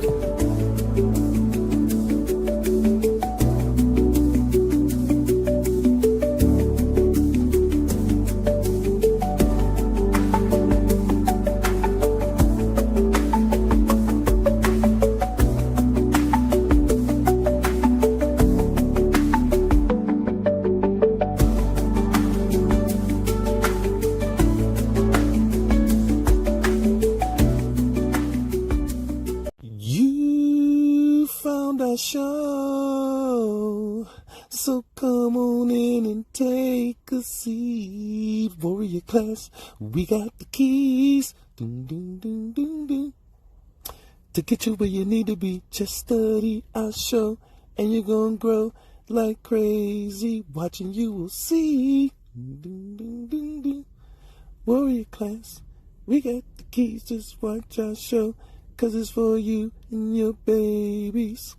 You found our show, so come on in and take a seat. Warrior class, we got the keys. Dun, dun, dun, dun, dun. To get you where you need to be, just study our show, and you're gonna grow like crazy. Watching you will see. Dun, dun, dun, dun. Warrior class, we got the keys, just watch our show, 'cause it's for you and your babies.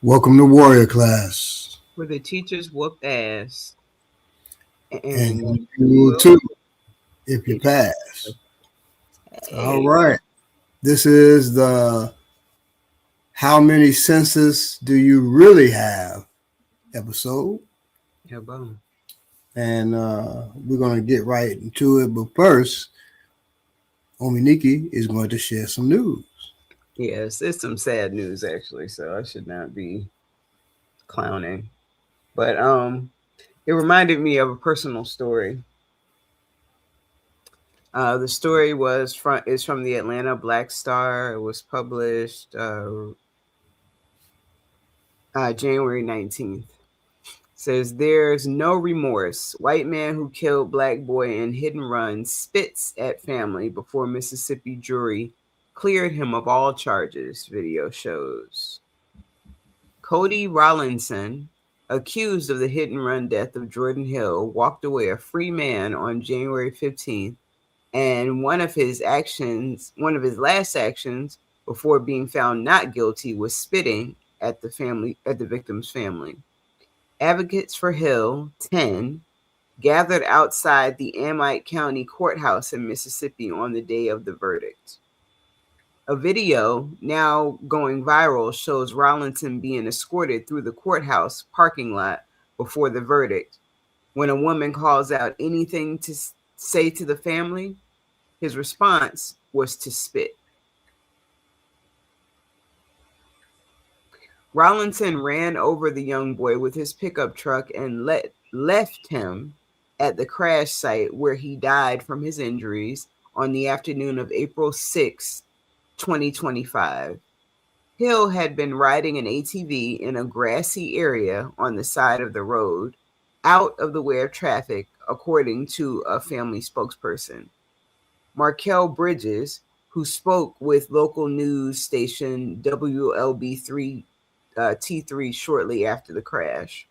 Welcome to Warrior Class. Where the teachers whoop ass. And you will too, if you pass. Hey. All right. This is the How Many Senses Do You Really Have episode. Yeah, boom. And we're going to get right into it. But first, Ominiki is going to share some news. Yes, it's some sad news actually, so I should not be clowning. But it reminded me of a personal story. The story is from the Atlanta Black Star. It was published January 19th. Says there's no remorse. White man who killed black boy in hit and run spits at family before Mississippi jury cleared him of all charges, video shows. Cody Rollinson, accused of the hit and run death of Jordan Hill, walked away a free man on January 15th, and one of his last actions before being found not guilty was spitting at the victim's family. Advocates for Hill, 10, gathered outside the Amite County Courthouse in Mississippi on the day of the verdict. A video now going viral shows Rollinson being escorted through the courthouse parking lot before the verdict. When a woman calls out anything to say to the family, his response was to spit. Rollinson ran over the young boy with his pickup truck and left him at the crash site where he died from his injuries on the afternoon of April 6, 2025. Hill had been riding an ATV in a grassy area on the side of the road, out of the way of traffic, according to a family spokesperson. Markel Bridges, who spoke with local news station WLB3 T3 shortly after the crash.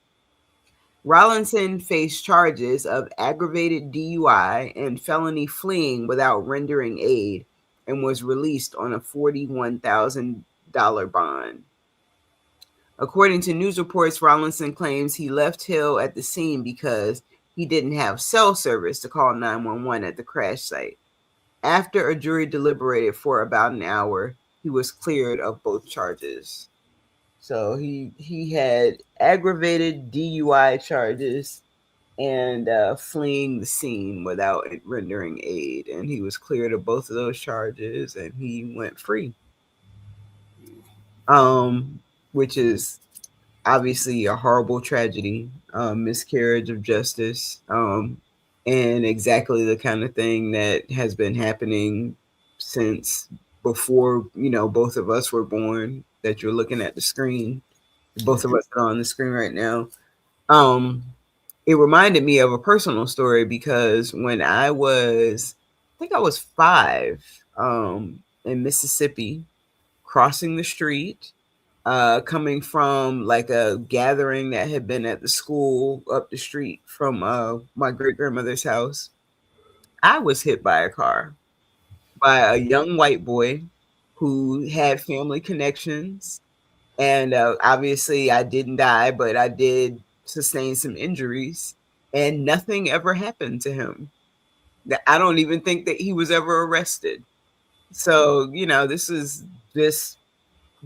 Rollinson faced charges of aggravated DUI and felony fleeing without rendering aid and was released on a $41,000 bond. According to news reports, Rollinson claims he left Hill at the scene because he didn't have cell service to call 911 at the crash site. After a jury deliberated for about an hour, he was cleared of both charges. So he had aggravated DUI charges and fleeing the scene without rendering aid. And he was cleared of both of those charges and he went free. Which is obviously a horrible tragedy, miscarriage of justice, and exactly the kind of thing that has been happening since before, both of us were born, that you're looking at the screen. Both of us are on the screen right now. It reminded me of a personal story because when I think I was 5, in Mississippi, crossing the street, coming from like a gathering that had been at the school up the street from my great grandmother's house. I was hit by a car by a young white boy who had family connections. And obviously, I didn't die, but I did sustain some injuries, and nothing ever happened to him. I don't even think that he was ever arrested. So, this is just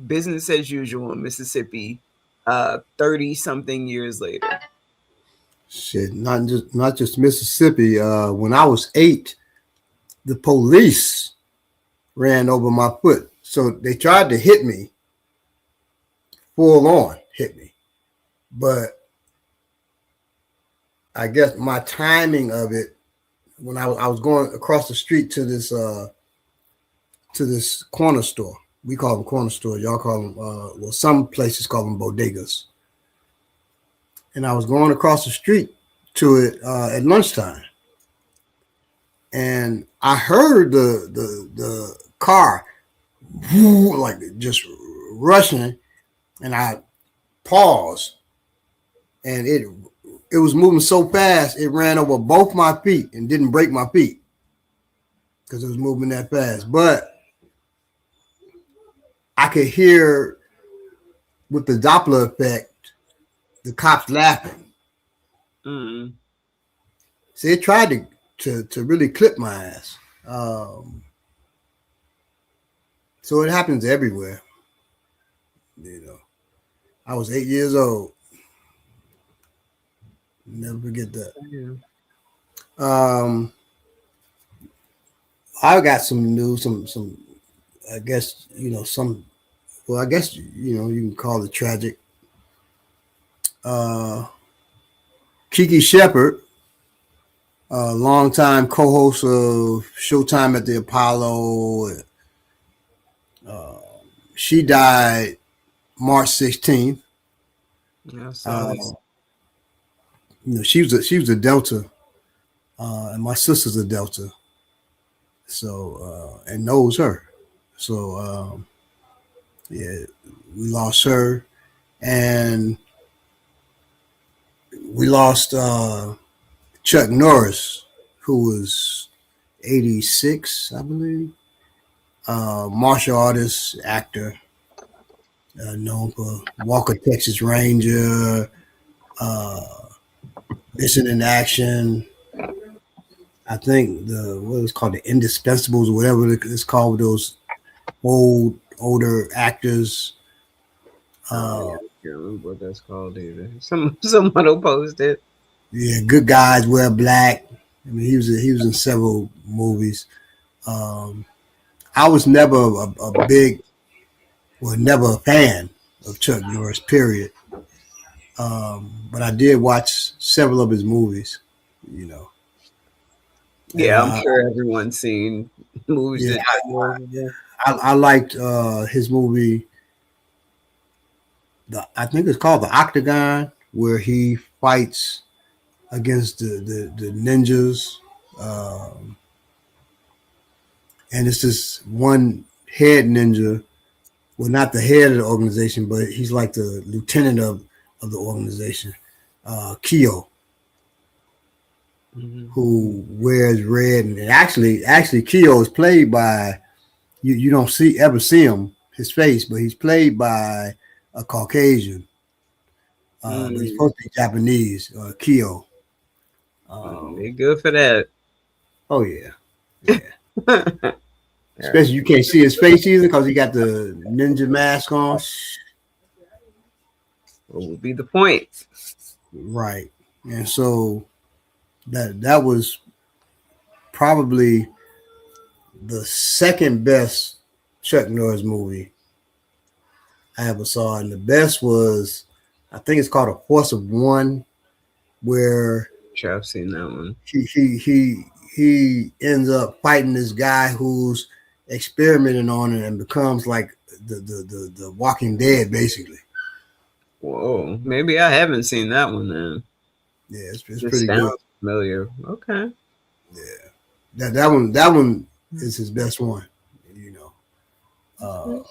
business as usual in Mississippi, 30 something years later. Shit, not just Mississippi. When I was 8, the police ran over my foot. So they tried to hit me, full on hit me. But I guess my timing of it, when I was going across the street to this corner store. We call them corner stores. Y'all call them, well, some places call them bodegas. And I was going across the street to it at lunchtime. And I heard the car like just rushing, and I paused, and it was moving so fast it ran over both my feet and didn't break my feet because it was moving that fast. But I could hear with the Doppler effect the cops laughing. Mm-hmm. See, it tried to really clip my ass. So it happens everywhere. I was 8 years old. Never forget that. Yeah. I got some news, some I guess, some, well, I guess, you can call it tragic. Kiki Shepard, a longtime co-host of Showtime at the Apollo, she died March 16th. Yeah, so She was a Delta, and my sister's a Delta, so and knows her. So yeah, we lost her, and we lost Chuck Norris, who was 86, I believe. Martial artist, actor, known for Walker, Texas Ranger, Missing in Action. I think what is called the Indispensables, or whatever it's called, with those older actors. I can't remember what that's called either. Someone will post it. Yeah, Good Guys Wear Black. I mean, he was in several movies. I was never a big, well, never a fan of Chuck Norris, period. But I did watch several of his movies, Yeah, I'm sure everyone's seen movies. Yeah, that I liked his movie. I think it's called The Octagon, where he fights against the ninjas, and it's this one head ninja. Well, not the head of the organization, but he's like the lieutenant of the organization, Kyo, who wears red. And actually, Kyo is played by, you don't ever see him, his face, but he's played by a Caucasian. But he's supposed to be Japanese, Kyo. They're good for that. Oh, yeah. Especially you can't see his face either because he got the ninja mask on. What would be the point? Right. And so that was probably the second best Chuck Norris movie I ever saw. And the best was, I think it's called A Force of One, where Sure, I've seen that one. He ends up fighting this guy who's experimenting on it and becomes like the Walking Dead, basically. Whoa, maybe I haven't seen that one then. Yeah, it's pretty good. Familiar. Okay. Yeah, that one is his best one. Yeah,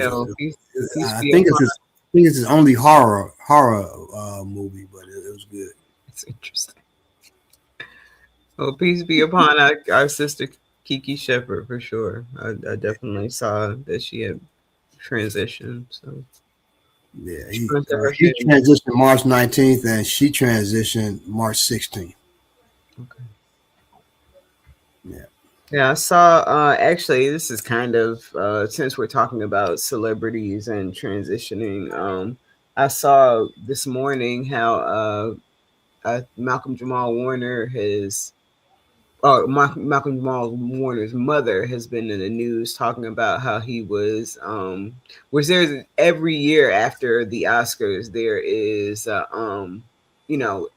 well, peace I be think upon. it's his only horror movie, but it was good. It's interesting. Well, peace be upon our sister Kiki Shepherd for sure. I definitely saw that she had transitioned. So Yeah, she went to her he family. transitioned March 19th, and she transitioned March 16th. Okay. Yeah. Yeah, I saw. Actually, this is kind of since we're talking about celebrities and transitioning. I saw this morning how Malcolm Jamal Warner has Malcolm Jamal Warner's mother has been in the news talking about how he was there every year after the Oscars. There is, you know,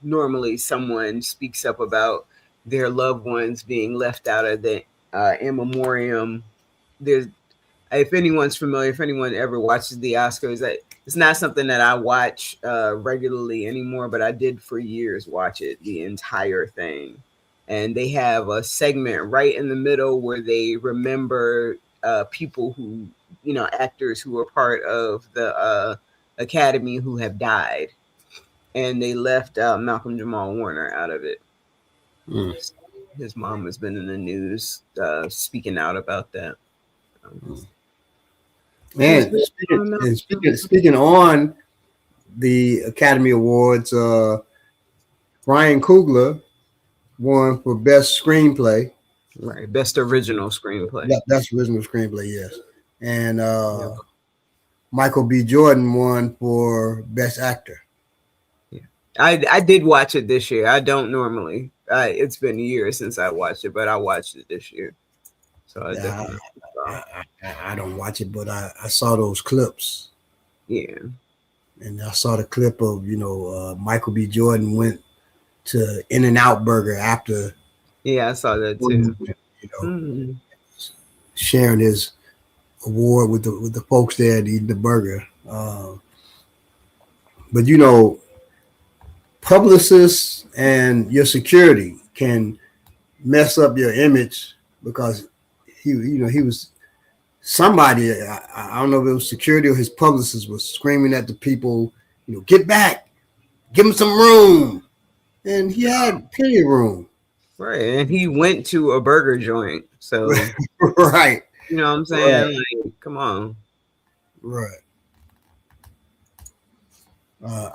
normally someone speaks up about their loved ones being left out of the in memoriam. There's if anyone's familiar, if anyone ever watches the Oscars, it's not something that I watch regularly anymore, but I did for years watch it, the entire thing. And they have a segment right in the middle where they remember people who, actors who were part of the Academy who have died. And they left Malcolm Jamal Warner out of it. Mm. His mom has been in the news speaking out about that. Peace And be upon speaking on the Academy Awards, Ryan Coogler won for best screenplay. Right, best original screenplay. That's original screenplay, yes. And Yeah, Michael B. Jordan won for best actor. yeah. I did watch it this year. I don't normally. It's been years since I watched it, but I watched it this year, so I Yeah, definitely saw. I don't watch it, but I saw those clips, Yeah, and I saw the clip of Michael B. Jordan went to In-N-Out Burger after yeah, I saw that too. you know Mm. sharing his award with the folks there eating the burger. But publicists and your security can mess up your image because he was somebody. I don't know if it was security or his publicist was screaming at the people, get back, give him some room, and he had plenty of room. Right, and he went to a burger joint, so Right, you know what I'm right, saying. Like, come on. right.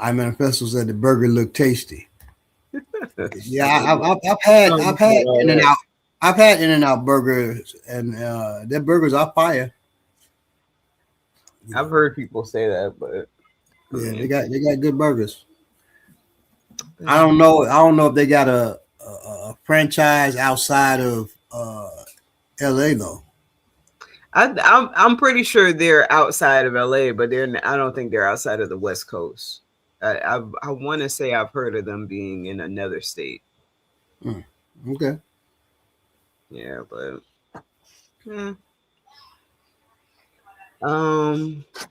I Manifesto said the burger looked tasty. Yeah, I've had In and Out. I've had In-N-Out burgers, and their burgers are fire. I've heard people say that, but I Yeah, mean, they got good burgers. I don't know if they got a franchise outside of L.A. though. I'm pretty sure they're outside of LA, but I don't think they're outside of the West Coast. I want to say I've heard of them being in another state. Okay. Yeah, but yeah. Yeah,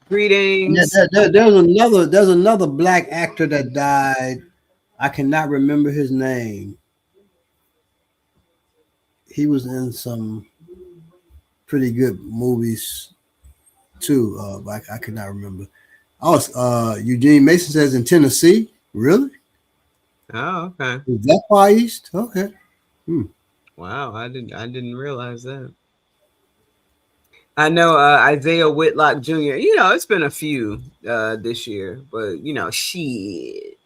Greetings. there's another black actor that died. I cannot remember his name. He was in some pretty good movies too. But I cannot remember. Oh, Eugene Mason says in Tennessee. Really? Oh, okay. Is that far east? Okay. Wow, I didn't realize that. I know Isaiah Whitlock Jr. It's been a few this year, but shit.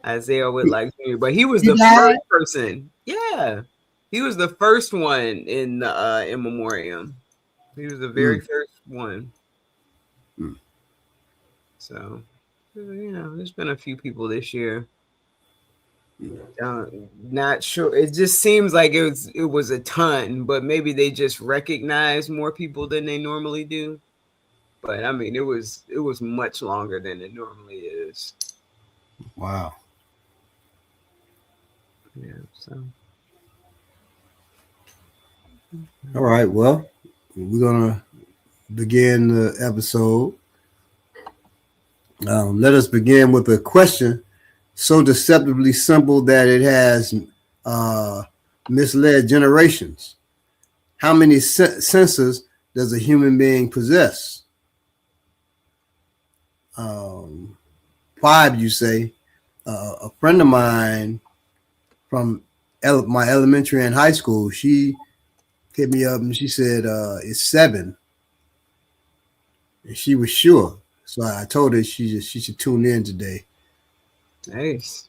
Isaiah Whitlock Jr. But he was He the died. first person. Yeah. He was the first one in the in memoriam. He was the very first one. Mm. So, there's been a few people this year. Not sure. It just seems like it was a ton, but maybe they just recognize more people than they normally do. But I mean, it was much longer than it normally is. Wow. Yeah. So. All right. Well, we're gonna begin the episode. Let us begin with a question so deceptively simple that it has misled generations. How many senses does a human being possess? 5, you say. A friend of mine from my elementary and high school, she hit me up and she said it's 7, and she was sure. So I told her she should tune in today Nice.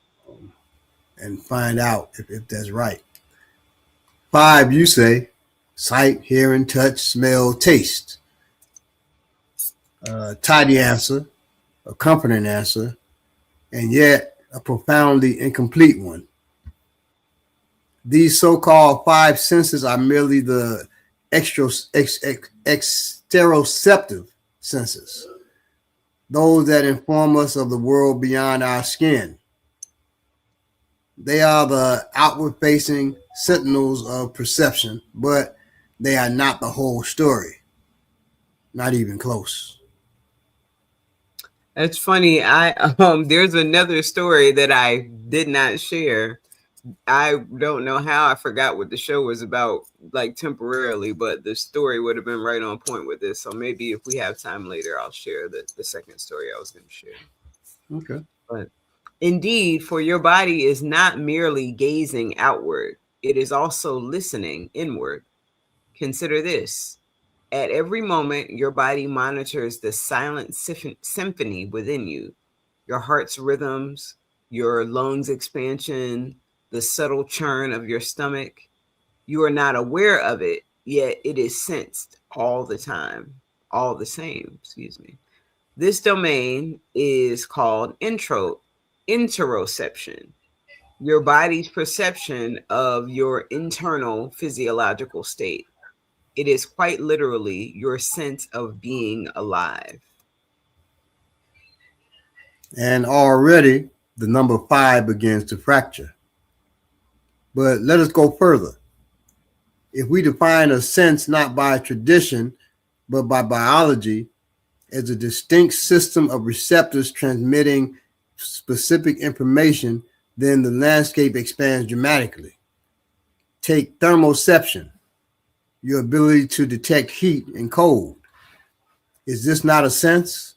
and find out if that's right. 5, you say, sight, hearing, touch, smell, taste. Tidy answer, a comforting answer, and yet a profoundly incomplete one. These so-called 5 senses are merely the exteroceptive senses, those that inform us of the world beyond our skin. They are the outward-facing sentinels of perception, but they are not the whole story, not even close. That's funny. I there's another story that I did not share. I don't know how I forgot what the show was about, like temporarily, but the story would have been right on point with this. So maybe if we have time later, I'll share the second story I was going to share. Okay. But indeed, for your body is not merely gazing outward, it is also listening inward. Consider this. At every moment, your body monitors the silent symphony within you, your heart's rhythms, your lungs' expansion, the subtle churn of your stomach. You are not aware of it, yet it is sensed all the time, all the same, excuse me. This domain is called interoception, your body's perception of your internal physiological state. It is quite literally your sense of being alive. And already the number 5 begins to fracture. But let us go further. If we define a sense not by tradition, but by biology, as a distinct system of receptors transmitting specific information, then the landscape expands dramatically. Take thermoception, your ability to detect heat and cold. Is this not a sense?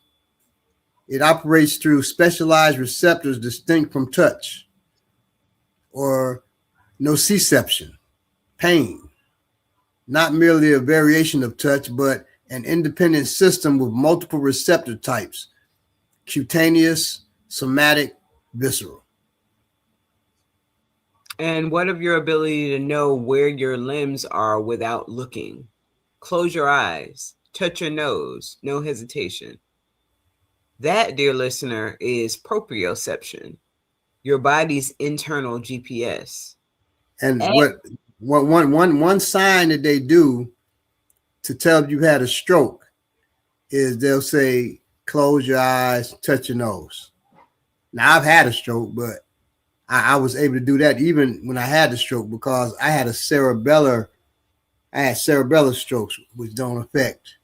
It operates through specialized receptors distinct from touch. Or nociception, pain, not merely a variation of touch, but an independent system with multiple receptor types: cutaneous, somatic, visceral. And what of your ability to know where your limbs are without looking? Close your eyes, touch your nose, no hesitation. That, dear listener, is proprioception, your body's internal GPS. And one sign that they do to tell you had a stroke is they'll say, close your eyes, touch your nose. Now, I've had a stroke, but I was able to do that even when I had the stroke because I had cerebellar strokes, which don't affect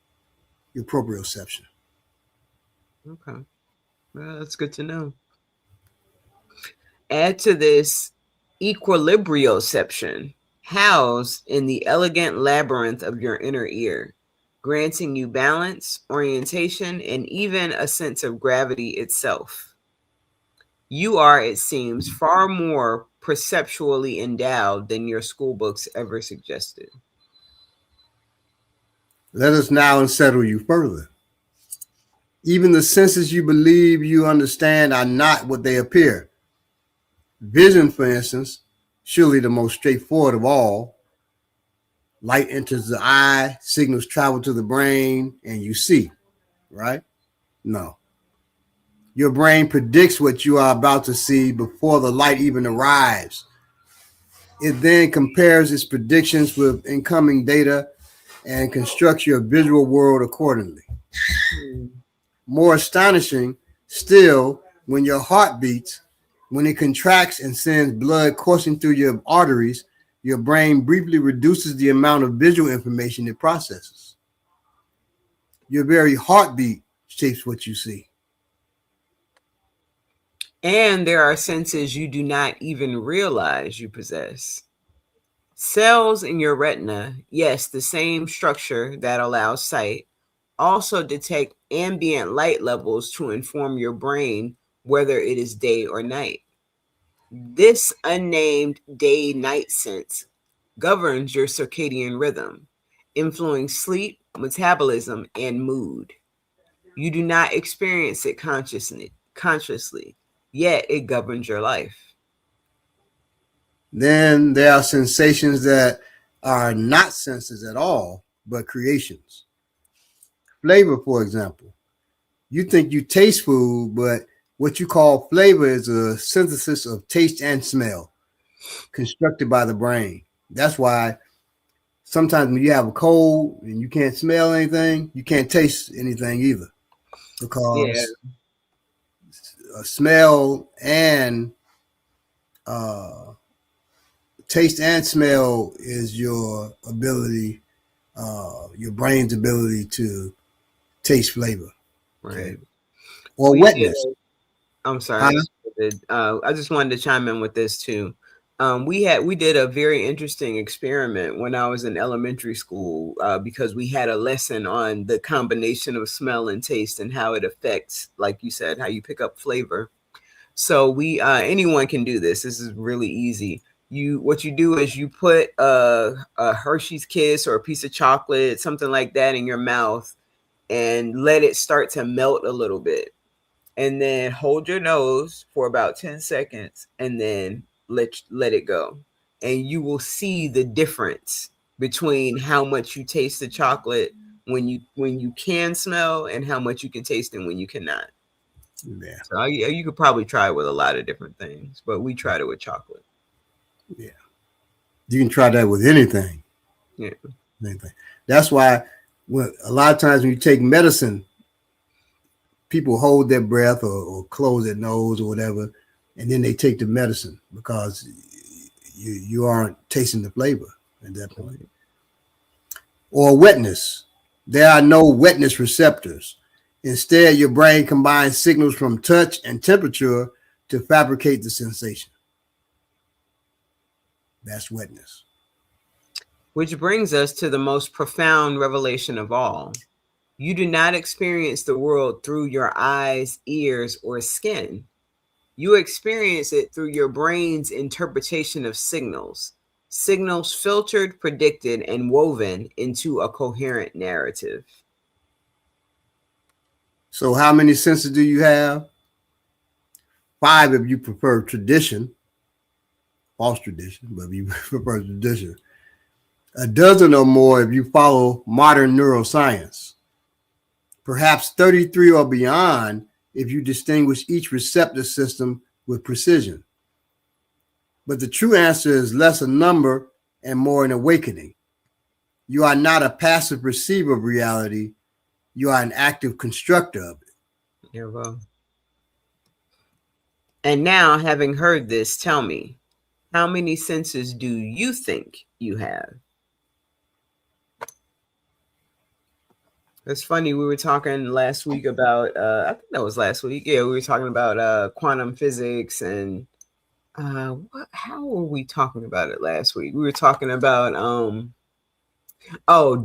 your proprioception. Okay. Well, that's good to know. Add to this equilibrioception, housed in the elegant labyrinth of your inner ear, granting you balance, orientation, and even a sense of gravity itself. You are, it seems, far more perceptually endowed than your school books ever suggested. Let us now unsettle you further. Even the senses you believe you understand are not what they appear. Vision, for instance, surely the most straightforward of all. Light enters the eye, signals travel to the brain, and you see, right? No. Your brain predicts what you are about to see before the light even arrives. It then compares its predictions with incoming data and constructs your visual world accordingly. More astonishing still, when your heart beats, when it contracts and sends blood coursing through your arteries, your brain briefly reduces the amount of visual information it processes. Your very heartbeat shapes what you see. And there are senses you do not even realize you possess. Cells in your retina, yes, the same structure that allows sight, also detect ambient light levels to inform your brain whether it is day or night. This unnamed day night sense governs your circadian rhythm, influencing sleep, metabolism, and mood. You do not experience it consciously, yet it governs your life. Then there are sensations that are not senses at all, but creations. Flavor, for example. You think you taste food, but what you call flavor is a synthesis of taste and smell constructed by the brain. That's why sometimes when you have a cold and you can't smell anything, you can't taste anything either Yeah, because smell and uh, taste and smell is your ability, your brain's ability to taste flavor. Okay, right. or We did. wetness. I'm sorry. Huh? I just wanted to chime in with this too. We did a very interesting experiment when I was in elementary school because we had a lesson on the combination of smell and taste and how it affects, like you said, how you pick up flavor. So we anyone can do this. This is really easy. What you do is you put a Hershey's Kiss or a piece of chocolate, something like that, in your mouth, and let it start to melt a little bit, and then hold your nose for about 10 seconds and then let it go, and you will see the difference between how much you taste the chocolate when you can smell and how much you can taste it when you cannot. Yeah, So you could probably try it with a lot of different things, but we tried it with chocolate. yeah. You can try that with anything. Yeah. Anything. That's why when a lot of times when you take medicine, people hold their breath or close their nose or whatever, and then they take the medicine because you aren't tasting the flavor at that point. Or wetness. There are no wetness receptors. Instead, your brain combines signals from touch and temperature to fabricate the sensation. That's wetness. Which brings us to the most profound revelation of all. You do not experience the world through your eyes, ears, or skin. You experience it through your brain's interpretation of signals, signals filtered, predicted, and woven into a coherent narrative. So, how many senses do you have? Five if you prefer tradition, false tradition, but if you prefer tradition. A dozen or more if you follow modern neuroscience. Perhaps 33 or beyond if you distinguish each receptor system with precision. But the true answer is less a number and more an awakening. You are not a passive receiver of reality, you are an active constructor of it. Yeah, well. And now, having heard this, tell me, how many senses do you think you have? It's funny. We were talking last week about, I think that was last week. Yeah, we were talking about quantum physics and how were we talking about it last week? We were talking about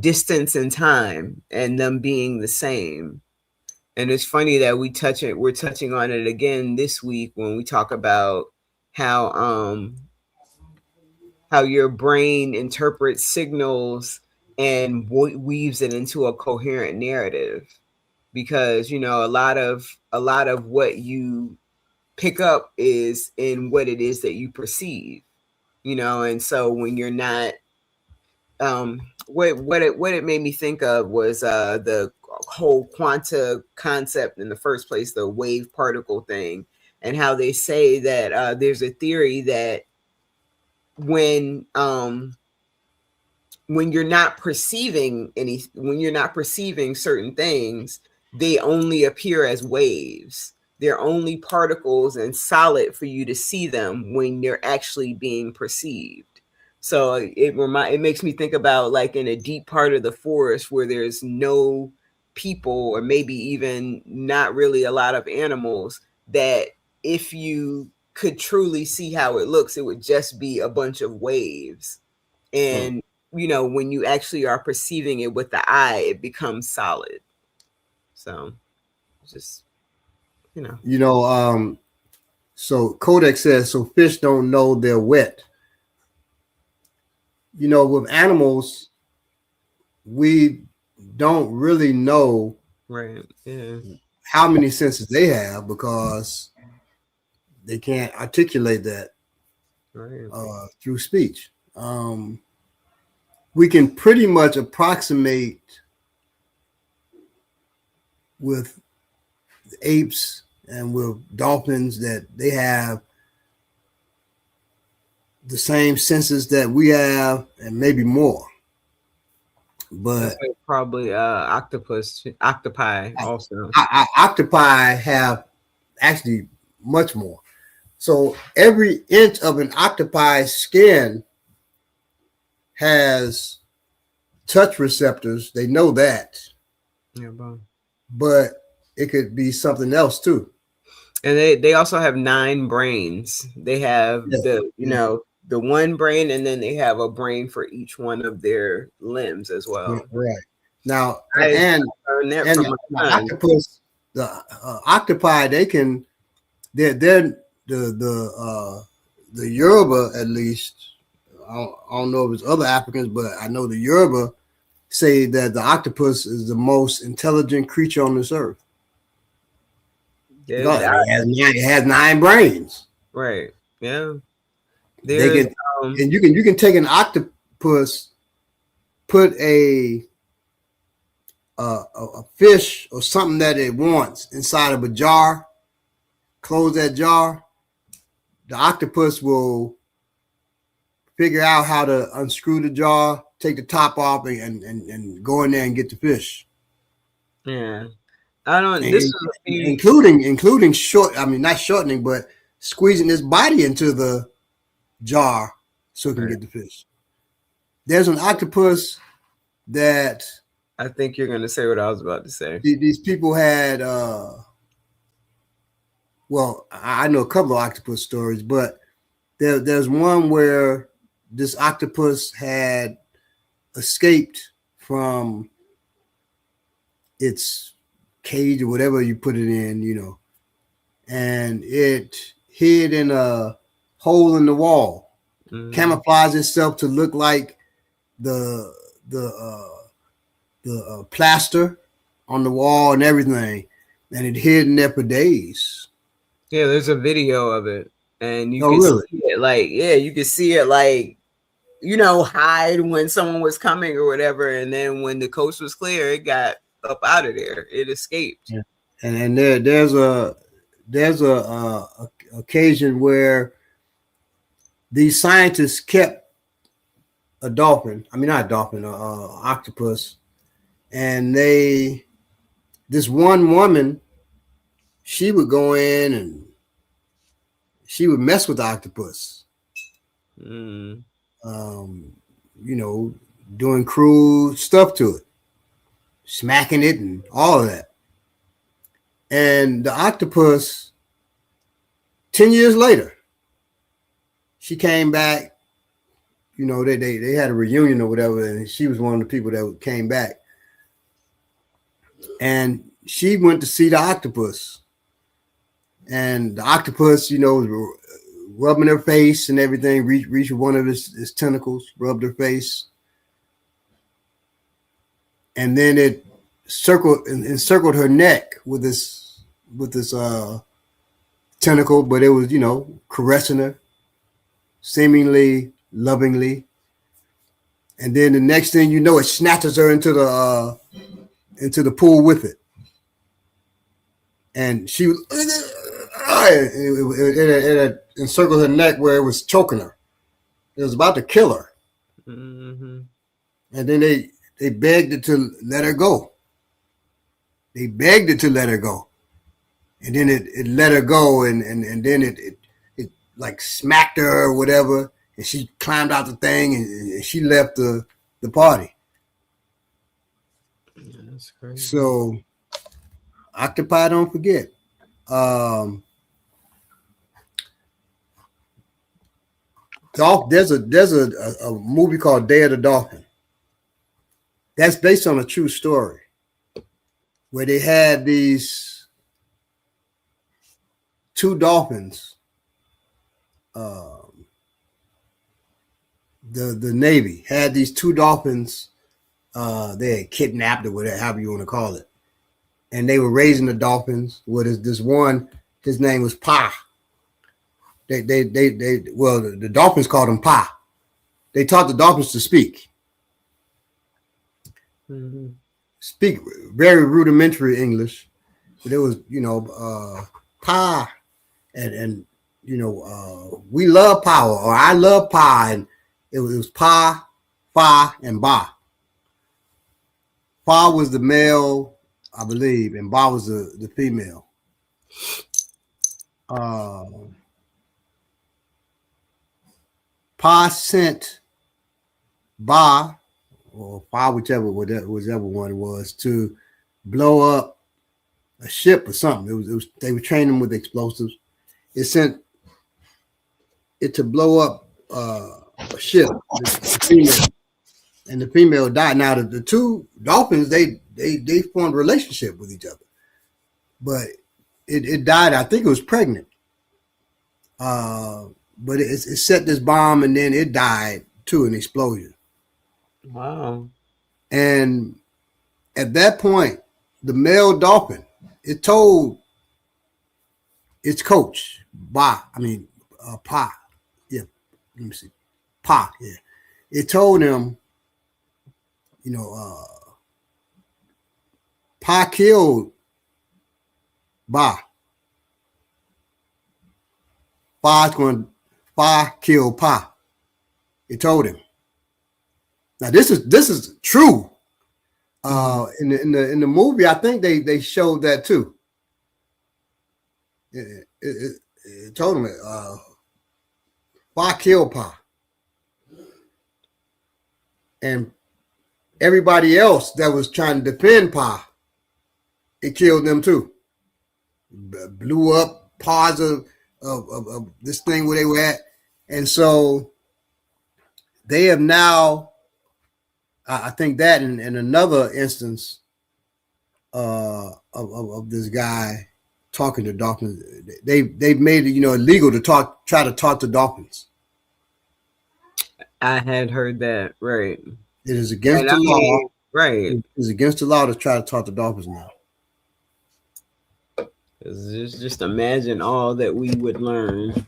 distance and time and them being the same. And it's funny that we're touching on it again this week when we talk about how um how your brain interprets signals and weaves it into a coherent narrative, because a lot of what you pick up is in what it is that you perceive, and so when you're not what it made me think of was the whole quanta concept in the first place, the wave particle thing, and how they say that there's a theory that when um when you're not perceiving certain things, they only appear as waves. They're only particles and solid for you to see them when they're actually being perceived. So it makes me think about, like, in a deep part of the forest where there's no people, or maybe even not really a lot of animals, that if you could truly see how it looks, it would just be a bunch of waves. And when you actually are perceiving it with the eye, it becomes solid. So just So Codex says, so fish don't know they're wet. With animals, we don't really know right. Yeah. how many senses they have because they can't articulate that Right. through speech. We can pretty much approximate with apes and with dolphins that they have the same senses that we have and maybe more. But probably octopi also. Octopi have actually much more. So every inch of an octopi's skin has touch receptors. They know that. Yeah, but it could be something else too. And they also have 9 brains. They have the one brain, and then they have a brain for each one of their limbs as well. Right. Now, I and learned that and from the my son. octopus, the octopi, they're the Yoruba, at least. I don't know if it's other Africans, but I know the Yoruba say that the octopus is the most intelligent creature on this earth. Yeah, it has 9 brains. Right. Yeah. They can, and you can take an octopus, put a fish or something that it wants inside of a jar, close that jar. The octopus will figure out how to unscrew the jar, take the top off, and go in there and get the fish. Yeah. I don't. And, this is including short. I mean, not shortening, but squeezing his body into the jar so it can get the fish. There's an octopus that I think you're going to say what I was about to say. These people had. Well, I know a couple of octopus stories, but there's one where this octopus had escaped from its cage or whatever you put it in, and it hid in a hole in the wall, camouflaged itself to look like the plaster on the wall and everything, and it hid in there for days. Yeah, there's a video of it, and you can see it you can see it hide when someone was coming or whatever, and then when the coast was clear, it got up out of there. It escaped. Yeah. And there's a occasion where these scientists kept a dolphin. I mean, not a dolphin, octopus, and this one woman, she would go in and she would mess with the octopus. Doing crude stuff to it, smacking it and all of that. And the octopus, 10 years later, she came back. They had a reunion or whatever, and she was one of the people that came back. And she went to see the octopus. And the octopus, was rubbing her face and everything, reached one of his tentacles, rubbed her face. And then it encircled her neck with this tentacle, but it was, caressing her, seemingly lovingly. And then the next thing you know, it snatches her into the pool with it. And she was, it encircled her neck where it was choking her. It was about to kill her. And then they begged it to let her go. They begged it to let her go. And then it let her go, and then it like smacked her or whatever, and she climbed out the thing and she left the party. Yeah, that's crazy. So octopi don't forget. There's a movie called Day of the Dolphin. That's based on a true story where they had these two dolphins. The Navy had these two dolphins. They had kidnapped or whatever, however you want to call it, and they were raising the dolphins. With this one, his name was Pa. Well, the dolphins called him Pa. They taught the dolphins to speak. Mm-hmm. Speak very rudimentary English, but it was, Pa, and we love power, or I love Pa, and it was Pa, Fa, and Ba. Fa was the male, I believe, and Ba was the female. Pa sent Ba, or Fa, whichever one it was, to blow up a ship or something. It was they were training with explosives. It sent it to blow up a ship, the female, and the female died. Now the two dolphins they formed a relationship with each other, but it died. I think it was pregnant. But it set this bomb and then it died too, an explosion. Wow. And at that point, the male dolphin, it told its coach, Pa, yeah, let me see, Pa, yeah. It told him, Pa killed Ba. Pa killed Pa. It told him. Now this is true. In the movie, I think they showed that too. It told him Pa killed Pa, and everybody else that was trying to defend Pa, it killed them too. Blew up parts of this thing where they were at, and so they have now. I think that in another instance of this guy talking to dolphins, they've made it illegal to try to talk to dolphins. I had heard that, right? It is against the law, right? It is against the law to try to talk to dolphins now. Just imagine all that we would learn,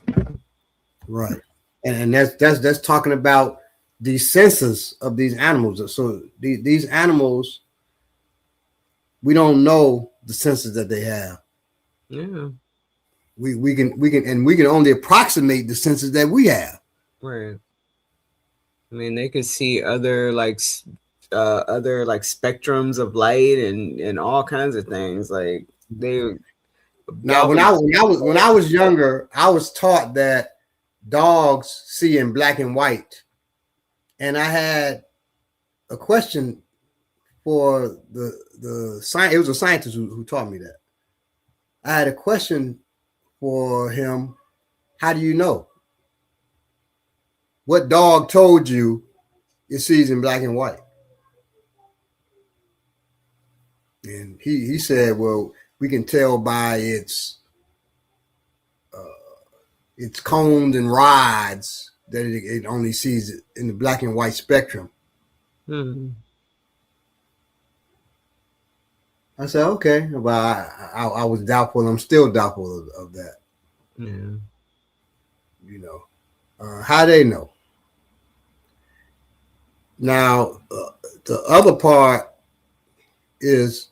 right? And that's talking about the senses of these animals. So these animals, we don't know the senses that they have. Yeah. We can only approximate the senses that we have. Right. I mean, they could see other spectrums of light and all kinds of things. Like they. Now, when I was younger, I was taught that dogs see in black and white, and I had a question for the science. It was a scientist who taught me that. I had a question for him. How do you know? What dog told you it sees in black and white? And he said, well, we can tell by its cones and rods that it only sees it in the black and white spectrum. Mm-hmm. I said, okay. Well, I was doubtful. I'm still doubtful of that. Yeah. How they know? Now, the other part is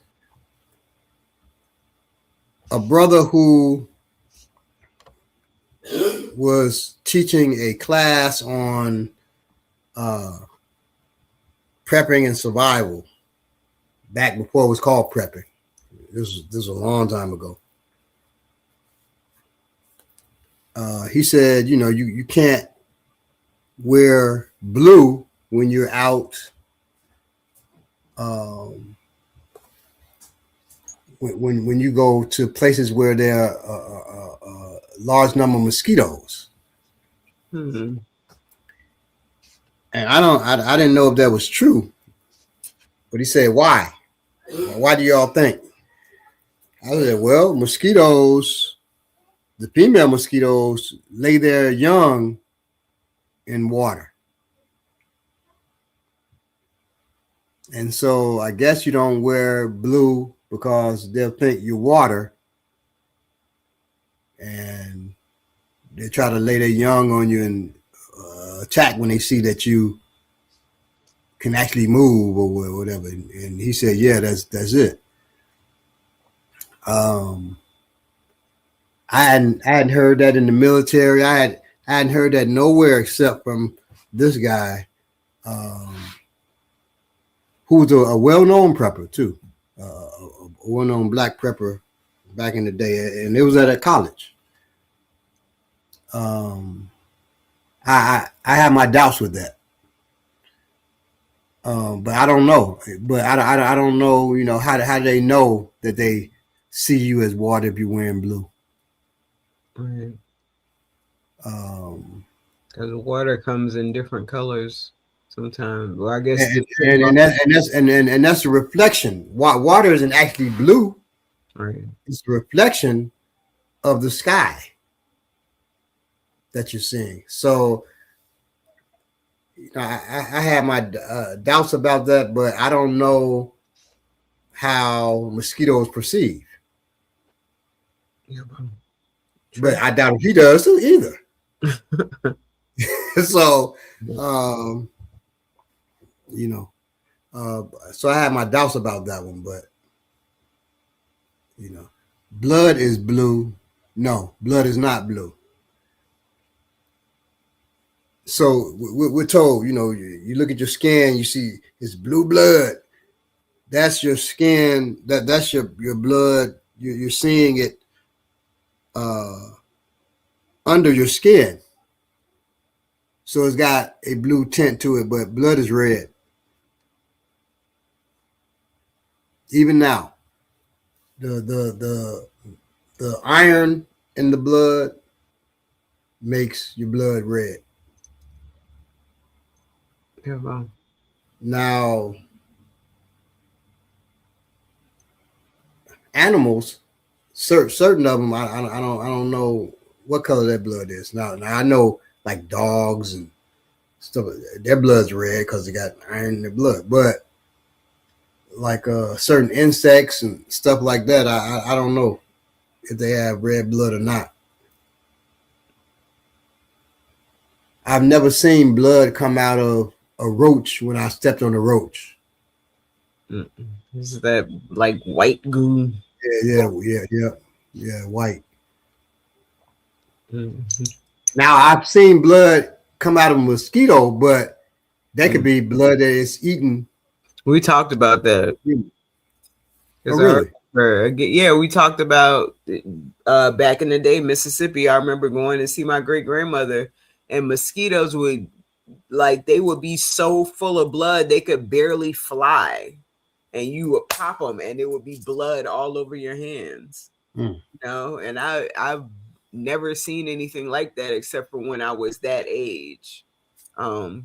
a brother who was teaching a class on prepping and survival back before it was called prepping. This was a long time ago. He said, you can't wear blue when you're out when you go to places where there are a large number of mosquitoes. Mm-hmm. And I didn't know if that was true, but he said, "Why? Why do y'all think?" I said, "Well, mosquitoes, the female mosquitoes, lay their young in water, and so I guess you don't wear blue because they'll think you're water, and they try to lay their young on you and attack when they see that you can actually move or whatever." And he said, "Yeah, that's it." Um, I hadn't heard that in the military. I hadn't heard that nowhere except from this guy, um, who was a well known prepper too, a well known black prepper back in the day, and it was at a college. Um, I have my doubts with that. But I don't know. But I don't know. You know how do they know that they see you as water if you're wearing blue? Right. Um, Because water comes in different colors sometimes. Well, I guess and that's a reflection. Water isn't actually blue. right. It's a reflection of the sky that you're seeing. So you know, I have my doubts about that, but I don't know how mosquitoes perceive. Yeah, But I doubt if he does too either. So, um, you know, so I have my doubts about that one. But you know, blood is blue. No, blood is not blue. So we're told, you know, you look at your skin, you see it's blue blood. That's your skin. That's your blood. You're seeing it uh, under your skin. So it's got a blue tint to it, but blood is red. Even now, the the the the iron in the blood makes your blood red. Yeah, well. Now, animals, certain of them, I don't know what color their blood is. Now I know like dogs and stuff, their blood's red because they got iron in their blood. But like certain insects and stuff like that, I don't know if they have red blood or not. I've never seen blood come out of a roach when I stepped on a roach. Is that like white goo? Yeah, white. Mm-hmm. Now I've seen blood come out of a mosquito, but that could be blood that is eaten. We talked about that. Oh, really? Yeah, we talked about back in the day, Mississippi. I remember going to see my great grandmother, and mosquitoes would they would be so full of blood they could barely fly, and you would pop them, and it would be blood all over your hands. You know, and I've never seen anything like that except for when I was that age.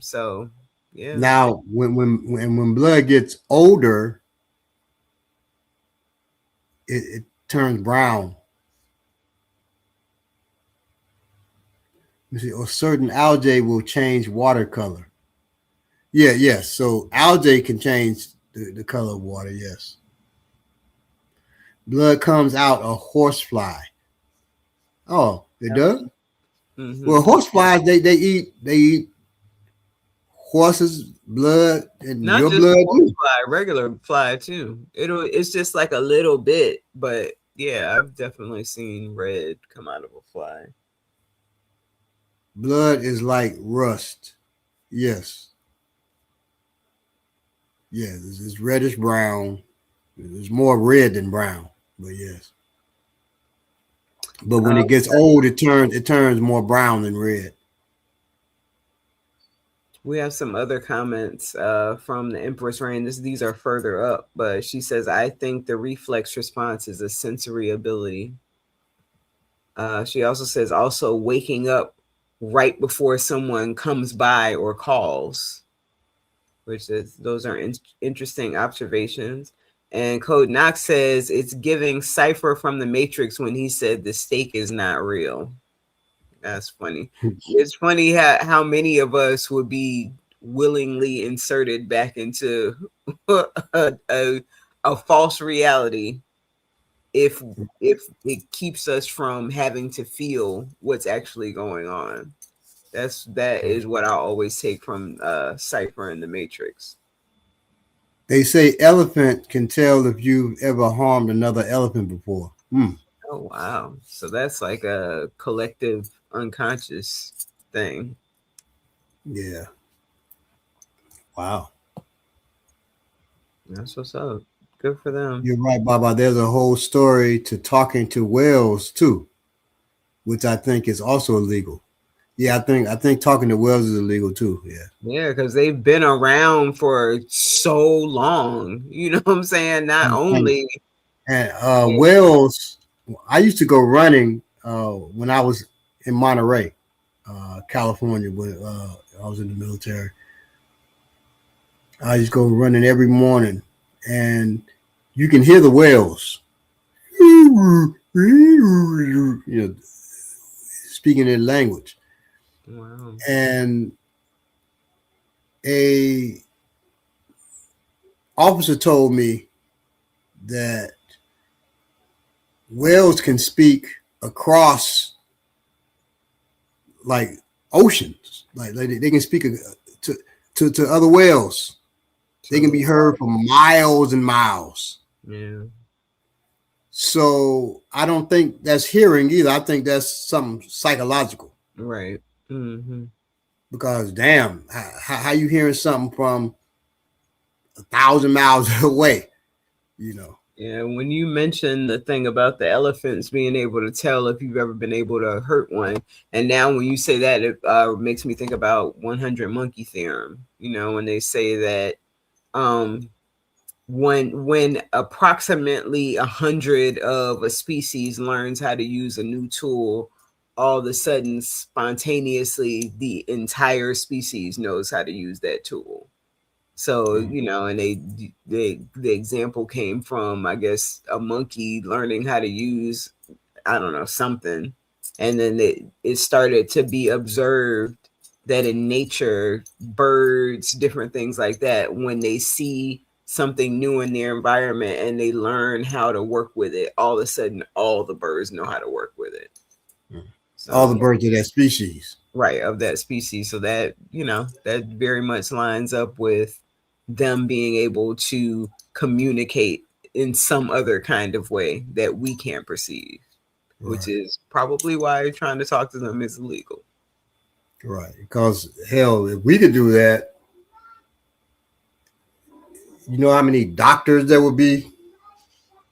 So yeah. Now, when blood gets older, it turns brown. You see, or certain algae will change water color. Yes. So algae can change the color of water. Yes. Blood comes out of horsefly. Oh, it does. Mm-hmm. Well, horseflies they eat horses' blood and Not your just blood too. fly, regular fly too. It's just like a little bit, but yeah, I've definitely seen red come out of a fly. Blood is like rust. Yes. Yes, it's reddish brown. It's more red than brown, but yes. But when it gets old, it turns more brown than red. We have some other comments from the Empress Reign. These are further up, but she says, I think the reflex response is a sensory ability. She also says, also waking up right before someone comes by or calls, which is those are interesting observations. And Code Knox says it's giving Cypher from the Matrix when he said the stake is not real. That's funny. It's funny how many of us would be willingly inserted back into a false reality if it keeps us from having to feel what's actually going on. That is what I always take from Cypher and the Matrix. They say elephant can tell if you've ever harmed another elephant before. Oh wow. So that's like a collective unconscious thing. Yeah. Wow. That's what's up. Good for them. You're right, Baba. There's a whole story to talking to whales too, which I think is also illegal. Yeah, I think talking to whales is illegal too. Yeah. Yeah, because they've been around for so long. You know what I'm saying? Not only And whales. I used to go running when I was in Monterey, California, when I was in the military. I used to go running every morning, and you can hear the whales. You know, speaking their language. wow. And a officer told me that whales can speak across like oceans, like they can speak to other whales. They can be heard for miles and miles. Yeah. So I don't think that's hearing either. I think that's something psychological. Right. Mm-hmm. Because damn, how you hearing something from 1,000 miles away? You know. Yeah, when you mentioned the thing about the elephants being able to tell if you've ever been able to hurt one, and now when you say that, it makes me think about 100 monkey theorem. You know, when they say that um, when approximately 100 of a species learns how to use a new tool, all of a sudden, spontaneously, the entire species knows how to use that tool. So, you know, and the example came from, I guess, a monkey learning how to use, I don't know, something, and then it started to be observed that in nature, birds, different things like that, when they see something new in their environment and they learn how to work with it, all of a sudden, all the birds know how to work with it. All So, the birds of that species. right, of that species. So that, you know, that very much lines up with them being able to communicate in some other kind of way that we can't perceive, which Right. is probably why trying to talk to them is illegal. Right. Because hell, if we could do that, you know how many doctors there would be?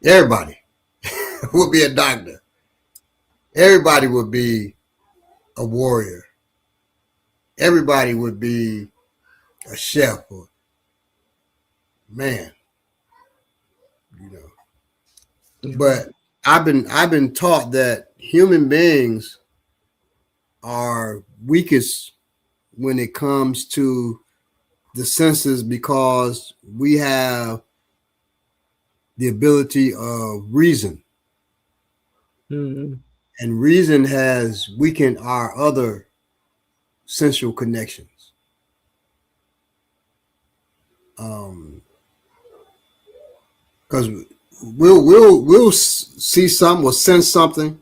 Everybody would be a doctor. Everybody would be a warrior. Everybody would be a chef or man, you know. But I've been taught that human beings are weakest when it comes to the senses because we have the ability of reason. Mm-hmm. And reason has weakened our other sensual connections. Because we'll see something or sense something,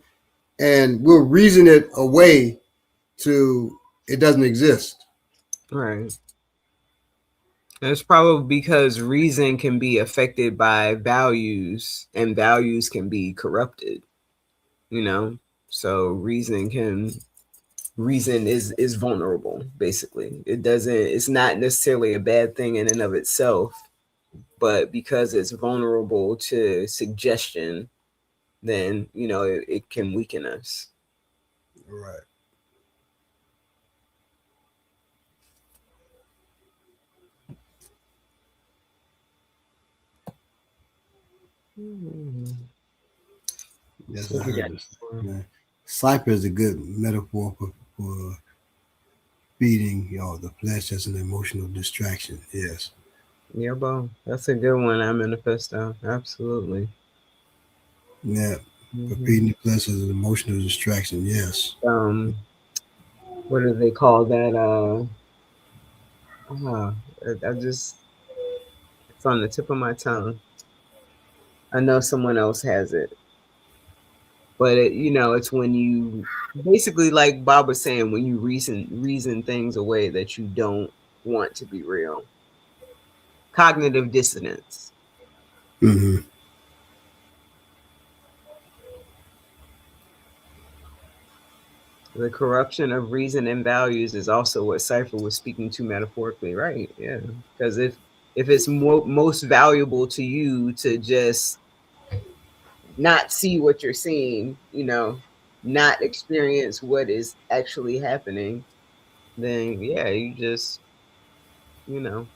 and we'll reason it away to it doesn't exist. Right. That's probably because reason can be affected by values and values can be corrupted, you know? So reason is vulnerable, basically. It's not necessarily a bad thing in and of itself, but because it's vulnerable to suggestion, then, you know, it can weaken us. Right. Yes, So I we got heard this. Yeah. Cypher is a good metaphor for feeding the flesh as an emotional distraction. Yes. Yeah, Bo. That's a good one. I manifesto. Absolutely. Yeah. For Hmm. feeding the flesh as an emotional distraction. Yes. Um, what do they call that? Uh, I just, it's on the tip of my tongue. I know someone else has it, but it's when you basically, like Bob was saying, when you reason things away that you don't want to be real. Cognitive dissonance. Mm-hmm. The corruption of reason and values is also what Cypher was speaking to metaphorically, right? Yeah, because if it's most valuable to you to just not see what you're seeing, not experience what is actually happening, then yeah, you just, you know,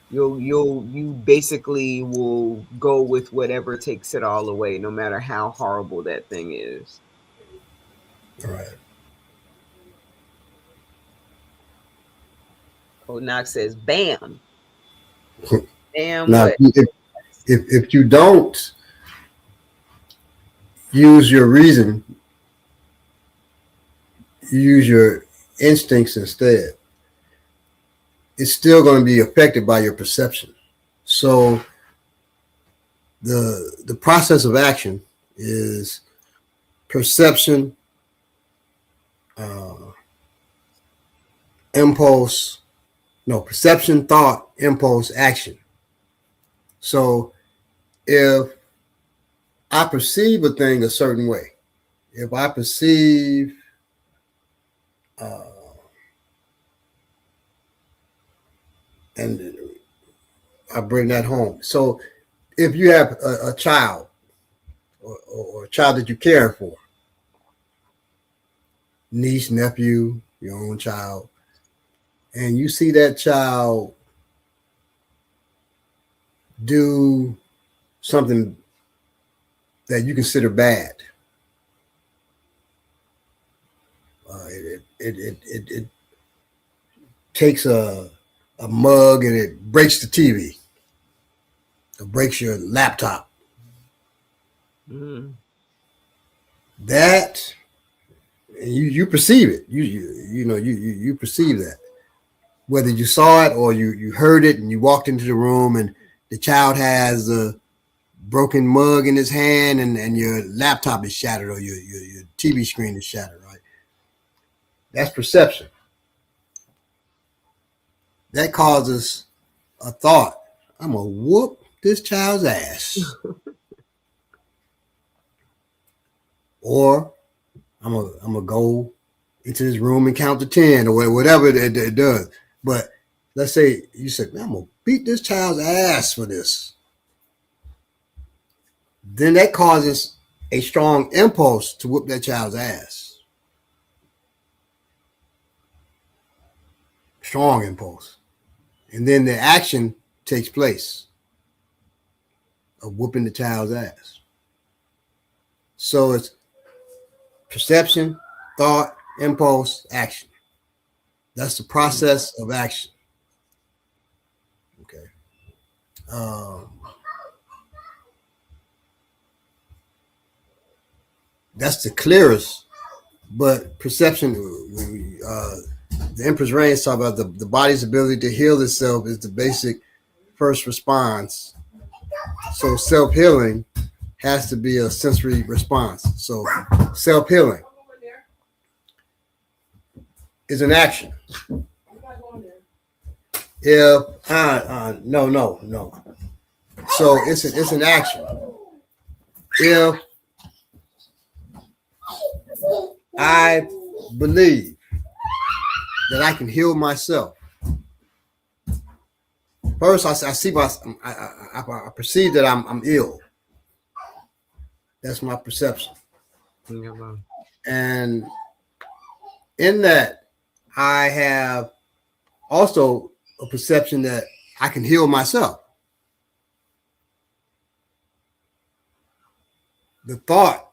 you basically will go with whatever takes it all away, no matter how horrible that thing is. All right. Code Knox says, "Bam, bam, Now, what?" if you don't use your reason, you use your instincts instead, it's still going to be affected by your perception. So the process of action is perception, uh, impulse, no, perception, thought, impulse, action. So if I perceive a thing a certain way, if I perceive uh, and I bring that home. So if you have a child or a child that you care for, niece, nephew, your own child, and you see that child do something that you consider bad, it takes a mug and it breaks the TV, or breaks your laptop. Mm. That you perceive it. You perceive that, whether you saw it or you heard it and you walked into the room and the child has a broken mug in his hand and your laptop is shattered or your TV screen is shattered, right? That's perception. That causes a thought. I'm going to whoop this child's ass. Or I'm gonna go into this room and count to 10 or whatever it does. But let's say you said, I'm gonna beat this child's ass for this. Then that causes a strong impulse to whoop that child's ass. Strong impulse. And then the action takes place of whooping the child's ass. So it's perception, thought, impulse, action. That's the process of action. Okay. That's the clearest, but perception, the Empress Reigns talk about the body's ability to heal itself is the basic first response. So self-healing has to be a sensory response. So self-healing is an action. If no. So it's an action. If I believe that I can heal myself, first I see I perceive that I'm ill. That's my perception. Yeah, And in that, I have also a perception that I can heal myself. The thought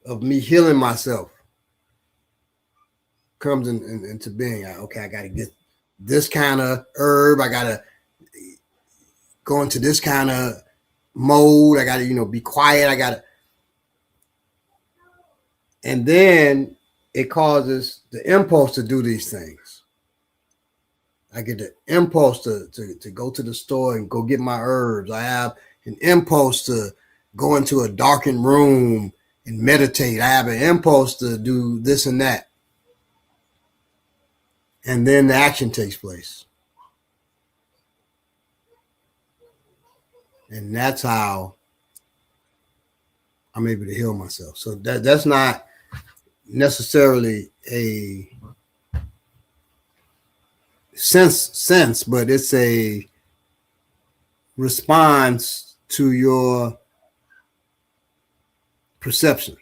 of me healing myself comes into being. Okay, I got to get this kind of herb. I got to go into this kind of mode. I got to, be quiet. I got to, and then it causes the impulse to do these things. I get the impulse to go to the store and go get my herbs. I have an impulse to go into a darkened room and meditate. I have an impulse to do this and that. And then the action takes place. And that's how I'm able to heal myself. So that's not necessarily a sense, but it's a response to your perception.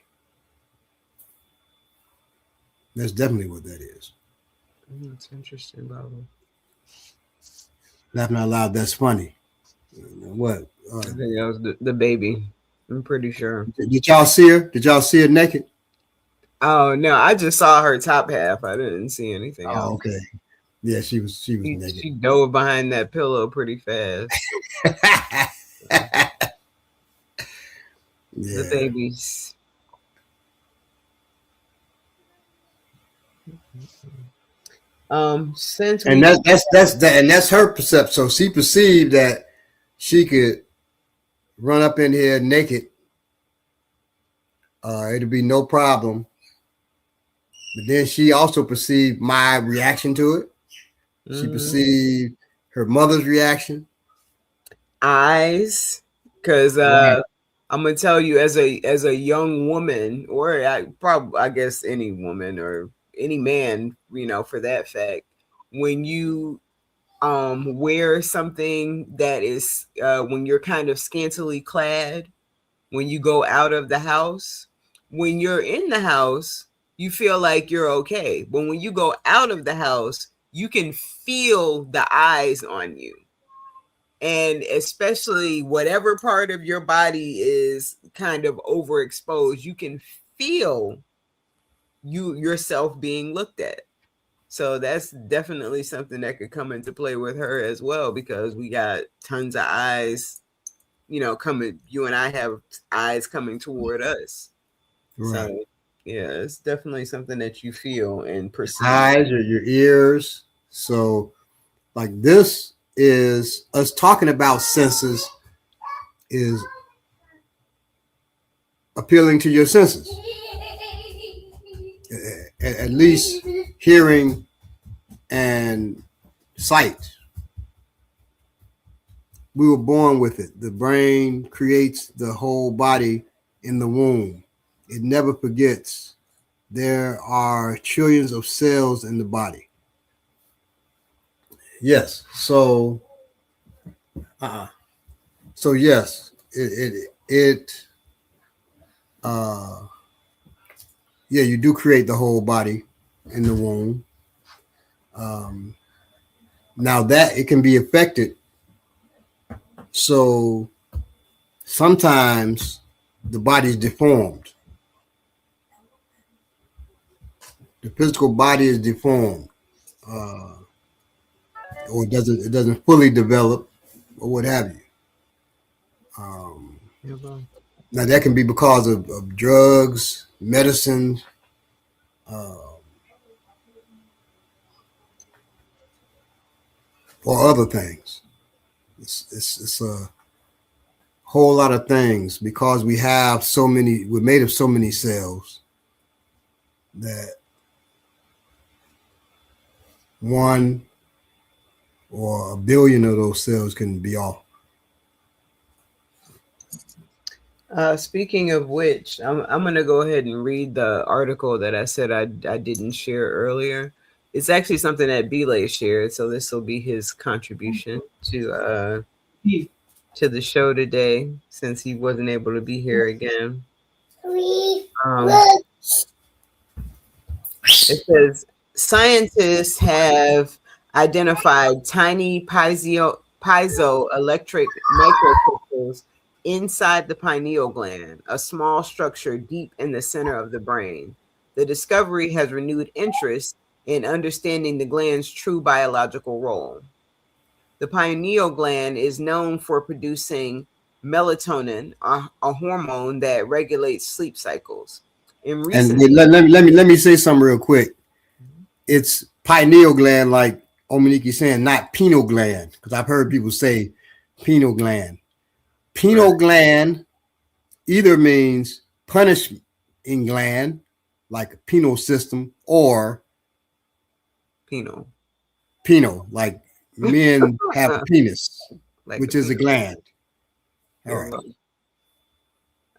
That's definitely what that is. That's interesting, Bobby. Laughing out loud, that's funny. What? I think that was the baby. I'm pretty sure. Did y'all see her? Did y'all see her naked? Oh no, I just saw her top half. I didn't see anything else. Oh, okay. Yeah, she was naked. She dove behind that pillow pretty fast. Yeah. The babies. Since and that's her perception. So she perceived that she could run up in here naked. It'd be no problem. But then she also perceived my reaction to it. She perceived her mother's reaction. Eyes, because Right. I'm gonna tell you, as a young woman, or I guess any woman or any man, for that fact, when you wear something that is when you're kind of scantily clad, when you go out of the house, when you're in the house, you feel like you're okay. But when you go out of the house, you can feel the eyes on you. And especially whatever part of your body is kind of overexposed, you can feel yourself being looked at. So that's definitely something that could come into play with her as well, because we got tons of eyes, coming. You and I have eyes coming toward us. Right. So yeah, it's definitely something that you feel and perceive. Eyes or your ears. So like this is us talking about senses is appealing to your senses. At least hearing and sight. We were born with it. The brain creates the whole body in the womb. It never forgets. There are trillions of cells in the body. Yes. So yes, you do create the whole body in the womb. Now that it can be affected. So sometimes the body is deformed. The physical body is deformed, or it doesn't fully develop, or what have you. Now that can be because of drugs, medicine, or other things. It's a whole lot of things, because we have so many. We're made of so many cells that one or a billion of those cells can be off. Speaking of which, I'm going to go ahead and read the article that I said I didn't share earlier. It's actually something that Belay shared, so this will be his contribution to the show today, since he wasn't able to be here again. It says scientists have identified tiny piezoelectric microcrystals inside the pineal gland, a small structure deep in the center of the brain. The discovery has renewed interest in understanding the gland's true biological role. The pineal gland is known for producing melatonin, a hormone that regulates sleep cycles. In And recent let me say something real quick. It's pineal gland, like Ominique saying, not pineal gland, because I've heard people say pineal gland. Pineal Right. gland either means punishing gland, like a penal system, or Penal. penal, like men have a penis, Like a which is a penal. gland. All There right.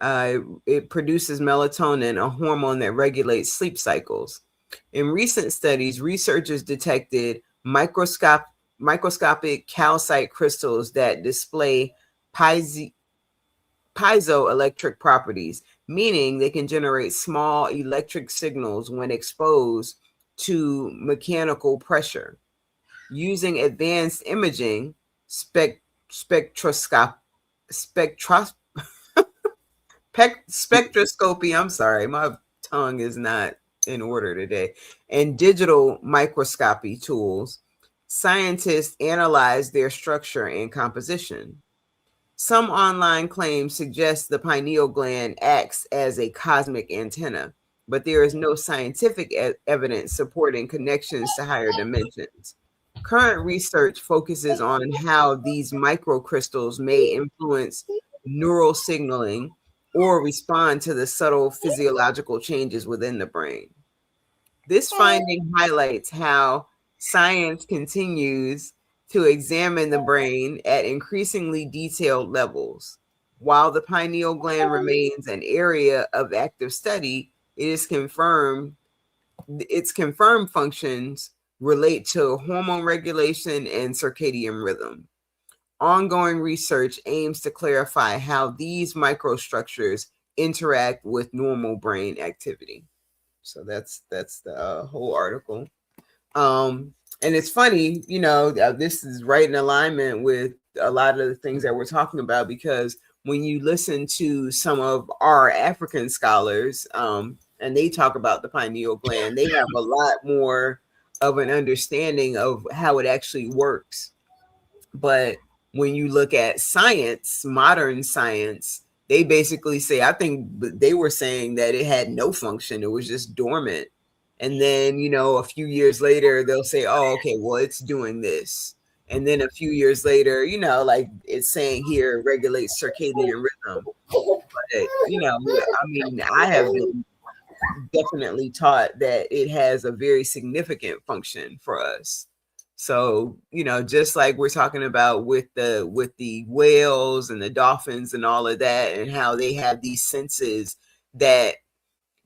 you go. It produces melatonin, a hormone that regulates sleep cycles. In recent studies, researchers detected microscopic calcite crystals that display piezoelectric properties, meaning they can generate small electric signals when exposed to mechanical pressure. Using advanced imaging, spectroscop, spectros, spectroscopy, I'm sorry, my tongue is not in order today, and digital microscopy tools, scientists analyze their structure and composition. Some online claims suggest the pineal gland acts as a cosmic antenna, but there is no scientific evidence supporting connections to higher dimensions. Current research focuses on how these microcrystals may influence neural signaling or respond to the subtle physiological changes within the brain. This finding highlights how science continues to examine the brain at increasingly detailed levels. While the pineal gland remains an area of active study, its confirmed functions relate to hormone regulation and circadian rhythm. Ongoing research aims to clarify how these microstructures interact with normal brain activity. So that's the whole article. And it's funny, this is right in alignment with a lot of the things that we're talking about, because when you listen to some of our African scholars, and they talk about the pineal gland, they have a lot more of an understanding of how it actually works. But when you look at science, modern science, they basically say, I think they were saying that it had no function, it was just dormant. And then, a few years later, they'll say, oh, okay, well, it's doing this. And then a few years later, like it's saying here, regulates circadian rhythm. But, I mean, I have been definitely taught that it has a very significant function for us. So, just like we're talking about with the whales and the dolphins and all of that, and how they have these senses that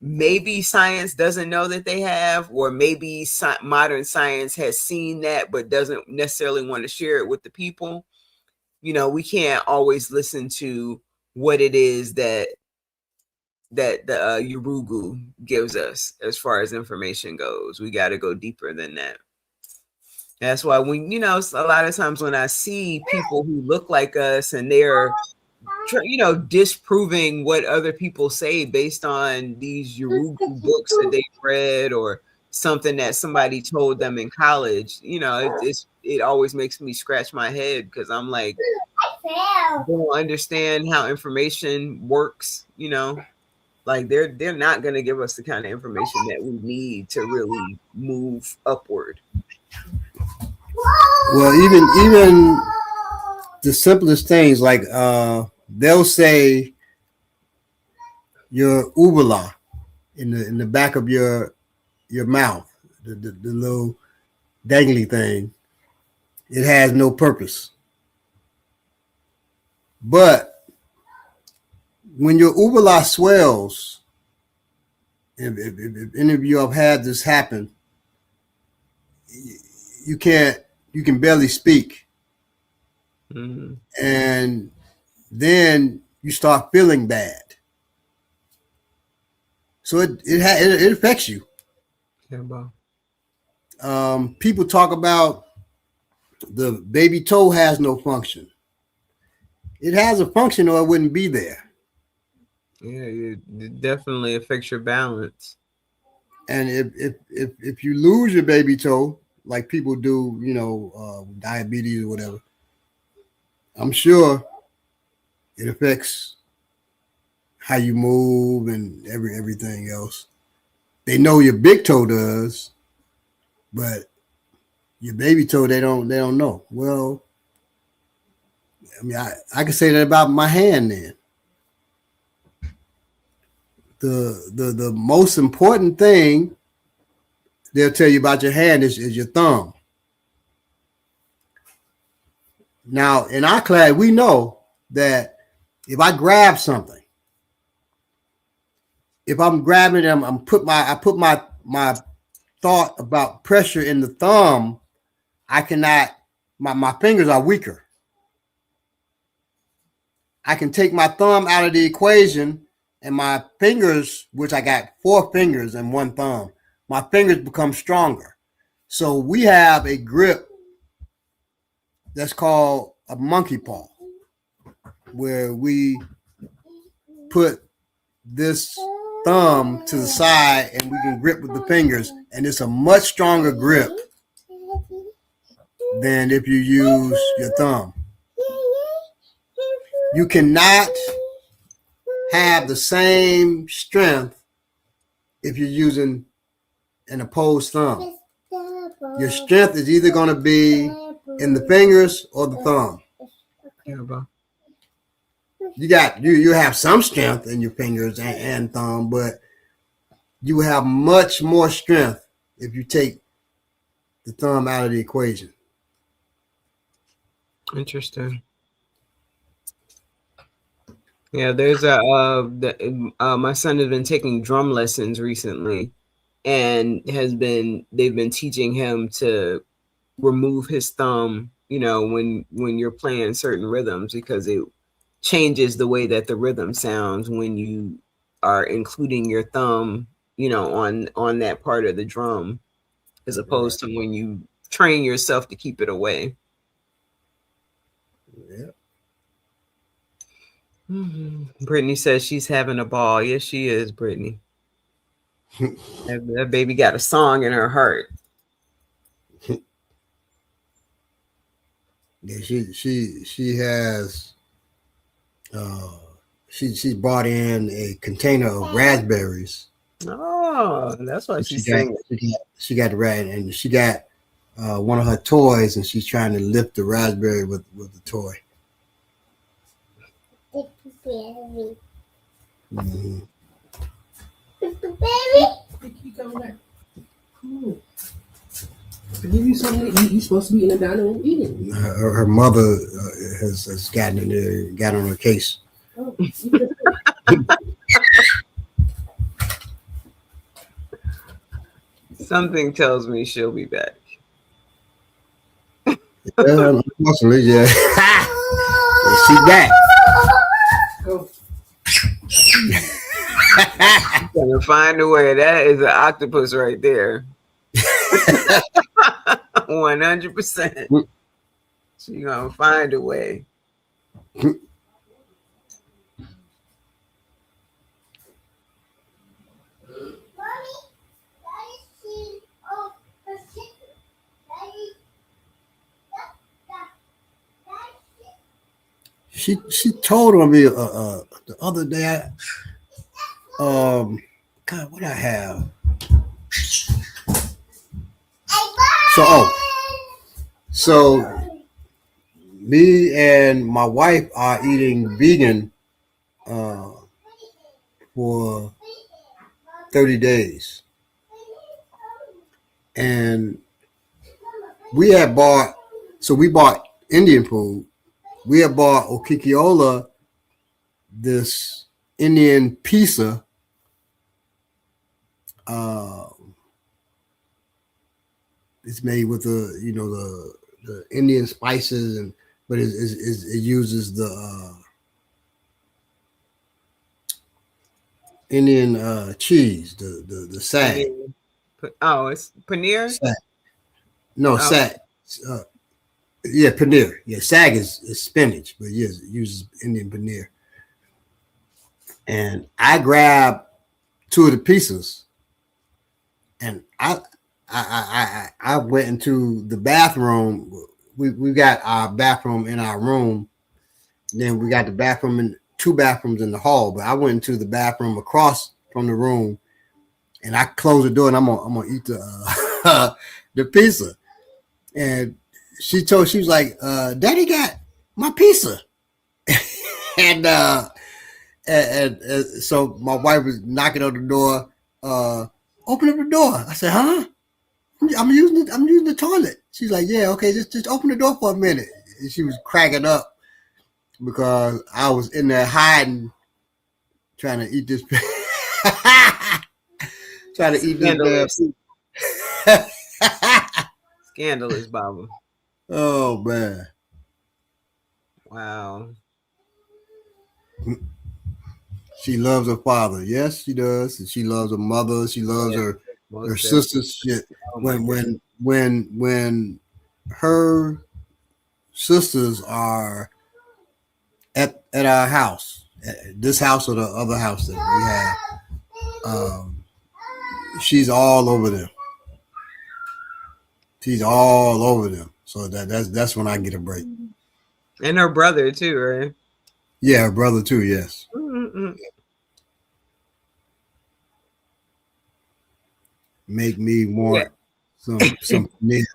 maybe science doesn't know that they have, or maybe modern science has seen that but doesn't necessarily want to share it with the people. We can't always listen to what it is that the Urugu gives us as far as information goes. We got to go deeper than that. That's why when, a lot of times when I see people who look like us and they're, disproving what other people say based on these Urugu books that they've read, or something that somebody told them in college, it always makes me scratch my head, because I'm like, I don't understand how information works, like they're not going to give us the kind of information that we need to really move upward. Well, even the simplest things, like they'll say your uvula in the back of your mouth, the little dangly thing, it has no purpose. But when your uvula swells, if any of you have had this happen, you can barely speak. Mm-hmm. And then you start feeling bad. So it affects you. Yeah, well. People talk about the baby toe has no function. It has a function, or it wouldn't be there. Yeah, it definitely affects your balance. And if you lose your baby toe, like people do, diabetes or whatever, I'm sure it affects how you move and everything else. They know your big toe does, but your baby toe they don't know. Well, I mean, I can say that about my hand. Then the most important thing they'll tell you about your hand is your thumb. Now, in our class, we know that if I grab something, if I'm grabbing them, I put my thought about pressure in the thumb. I cannot. My fingers are weaker. I can take my thumb out of the equation, and my fingers, which I got 4 fingers and 1 thumb, my fingers become stronger. So we have a grip that's called a monkey paw, where we put this thumb to the side and we can grip with the fingers, and it's a much stronger grip than if you use your thumb. You cannot have the same strength if you're using an opposed thumb. Your strength is either going to be in the fingers or the thumb. You have some strength in your fingers and thumb, but you have much more strength if you take the thumb out of the equation. Interesting. Yeah, there's my son has been taking drum lessons recently, and they've been teaching him to remove his thumb, when you're playing certain rhythms, because it changes the way that the rhythm sounds when you are including your thumb, on that part of the drum, as opposed to when you train yourself to keep it away. Yeah. Mm-hmm. Brittany says she's having a ball. Yes, she is, Brittany. that baby got a song in her heart. Yeah, she has she brought in a container of raspberries. Oh, that's why she's singing. She got the rat, and she got one of her toys, and she's trying to lift the raspberry with the toy. Mm-hmm. You supposed to be in the dining room eating. Her mother has gotten in there, got on her case. Oh. Something tells me she'll be back. Yeah, unfortunately, yeah. She back. Oh. Gonna find a way. That is an octopus right there. 100%. She's gonna find a way. She told on me the other day. God, what I have? So me and my wife are eating vegan for 30 days, and we bought Indian food. We had bought Okikiola, this Indian pizza. It's made with the Indian spices, but it uses the Indian cheese, the sag. Oh, it's paneer. Sag. No, sag. Yeah, paneer. Yeah, sag is spinach, but yes, it uses Indian paneer. And I grabbed 2 of the pieces, and I went into the bathroom. We got our bathroom in our room. Then we got the bathroom in two bathrooms in the hall. But I went into the bathroom across from the room, and I closed the door, and I'm gonna eat the the pizza. And she was like, "Daddy got my pizza," and so my wife was knocking on the door. Open up the door. I said, "Huh? I'm using the toilet." She's like, "Yeah, okay, just open the door for a minute." And she was cracking up because I was in there hiding, trying to eat this, trying to eat Scandalous. this damn. Scandalous, Baba. Oh man! Wow. She loves her father. Yes, she does. And she loves her mother. She loves her sisters. Shit. When her sisters are at our house, at this house or the other house that we have, she's all over them. She's all over them. So that's when I get a break. And her brother too, right? Yeah, her brother too. Yes. Mm-mm. Make me want some paneer.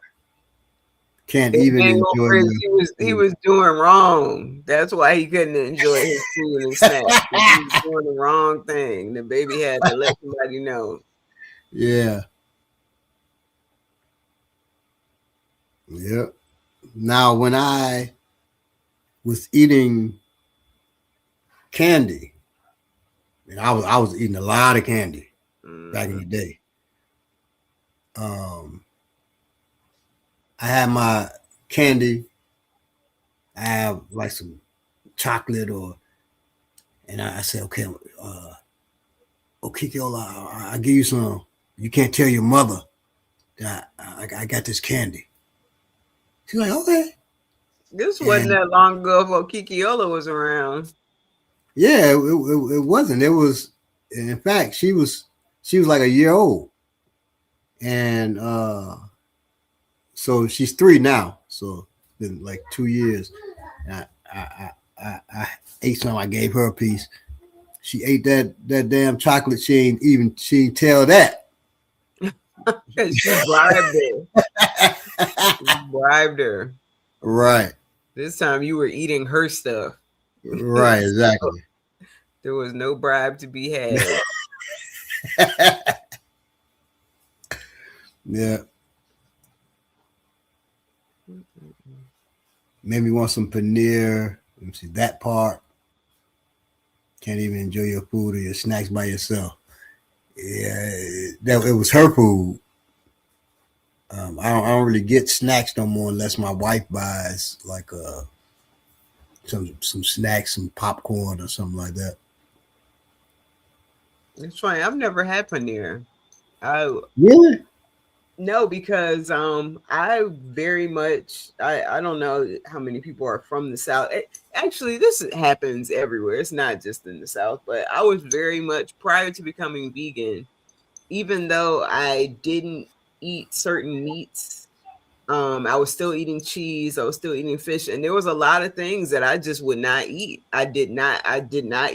Can't even enjoy it. He was doing wrong. That's why he couldn't enjoy his food and snacks. He was doing the wrong thing. The baby had to let somebody know. Yeah. Yep. Now, when I was eating candy, and I was eating a lot of candy back in the day. I had my candy. I have like some chocolate and I said, okay, Kikiola, I'll give you some. You can't tell your mother that I got this candy. She's like, okay. This wasn't that long ago before Kikiola was around. Yeah, it wasn't. It was, in fact, she was like a year old. And so she's 3 now. So it's been like 2 years. And I ate some. I gave her a piece. She ate that damn chocolate. She ain't tell that. She bribed her. You bribed her. Right. This time you were eating her stuff. Right, exactly. There was no bribe to be had. Yeah. Made me want some paneer. Let me see that part. Can't even enjoy your food or your snacks by yourself. Yeah, it was her food. I don't really get snacks no more unless my wife buys like some snacks, some popcorn or something like that. It's funny. I've never had paneer. Really? No, because I very much I don't know how many people are from the South. Actually, this happens everywhere. It's not just in the South, but I was very much, prior to becoming vegan, even though I didn't eat certain meats, I was still eating cheese, I was still eating fish, and there was a lot of things that I just would not eat. I did not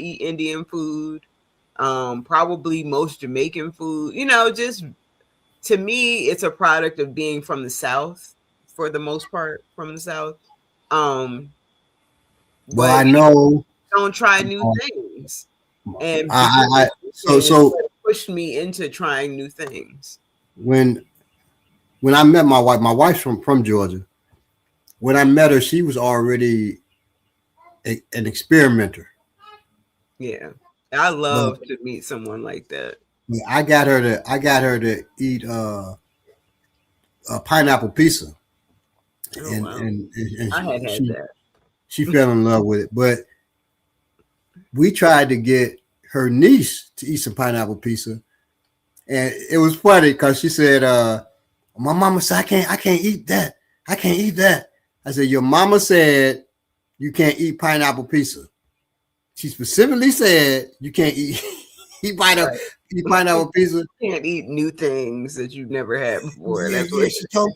eat Indian food, probably most Jamaican food, just to me, it's a product of being from the South, for the most part, from the South. Well, But I know. don't try new things, and so pushed me into trying new things. When I met my wife's from Georgia. When I met her, she was already an experimenter. Yeah, I love to meet someone like that. I got her to eat a pineapple pizza, and I had that. She fell in love with it. But we tried to get her niece to eat some pineapple pizza, and it was funny because she said, "My mama said I can't eat that. I can't eat that." I said, "Your mama said you can't eat pineapple pizza. She specifically said you can't eat eat pineapple pizza. Can't eat new things that you've never had before. Yeah, That's yeah. what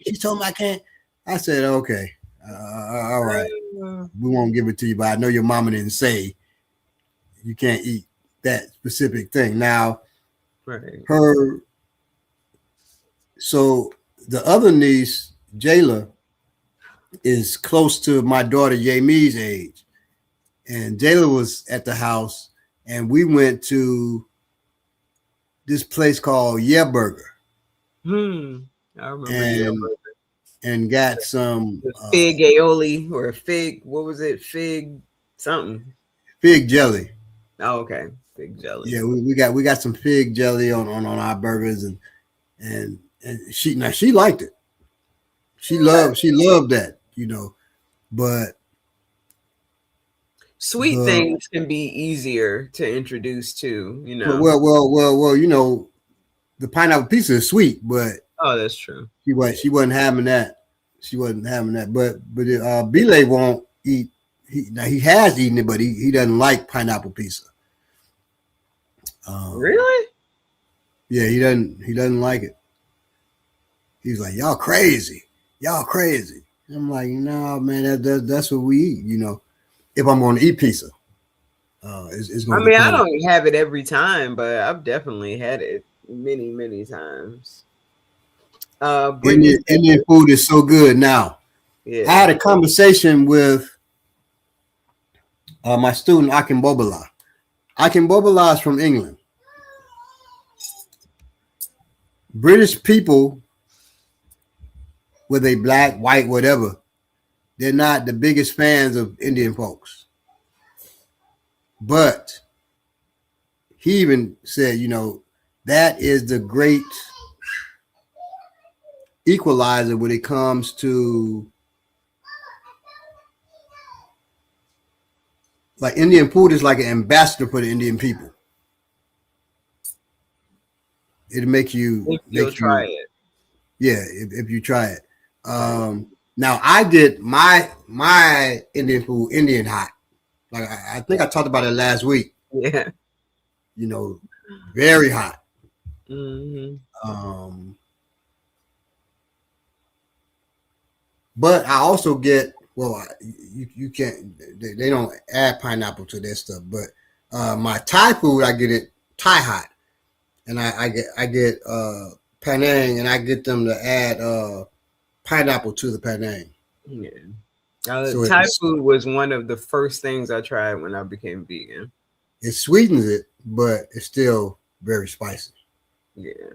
She told me I can't. I said, okay, all right. uh, We won't give it to you, but I know your mama didn't say you can't eat that specific thing. Now, right. her, so the other niece, Jayla, is close to my daughter Yami's age. And Jayla was at the house, and we went to this place called Yeah Burger. I remember you. And got some The fig aioli or fig, what was it? Fig something. fig jelly. Oh, okay. Fig jelly. Yeah, we got some fig jelly on our burgers, and she liked it. She loved that, but Sweet the things can be easier to introduce to, the pineapple pizza is sweet, but Oh, that's true. she wasn't having that. She wasn't having that. But Belay won't eat. He has eaten it, but he doesn't like pineapple pizza. Really? Yeah, he doesn't like it. He's like, y'all crazy. I'm like, no, man, that's what we eat. If I'm going to eat pizza, it's I going to mean, I depend. don't have it every time, but I've definitely had it many, many times. Brittany Indian said, food is so good. Now, I yeah. had a conversation with my student Akin Bobala. Akin Bobala is from England. British people, whether they black, white, whatever, they're not the biggest fans of Indian folks. But he even said, that is the great equalizer when it comes to like Indian food is like an ambassador for the Indian people. It'll make you If you'll try it. Yeah, if you try it. Now I did my Indian food Indian hot. Like I think I talked about it last week. Yeah. Very hot. Mm-hmm. But I also get you can't they don't add pineapple to their stuff. But my Thai food I get it Thai hot, and I get Penang, and I get them to add pineapple to the Penang. Yeah. So Thai food was one of the first things I tried when I became vegan. It sweetens it, but it's still very spicy. Yeah.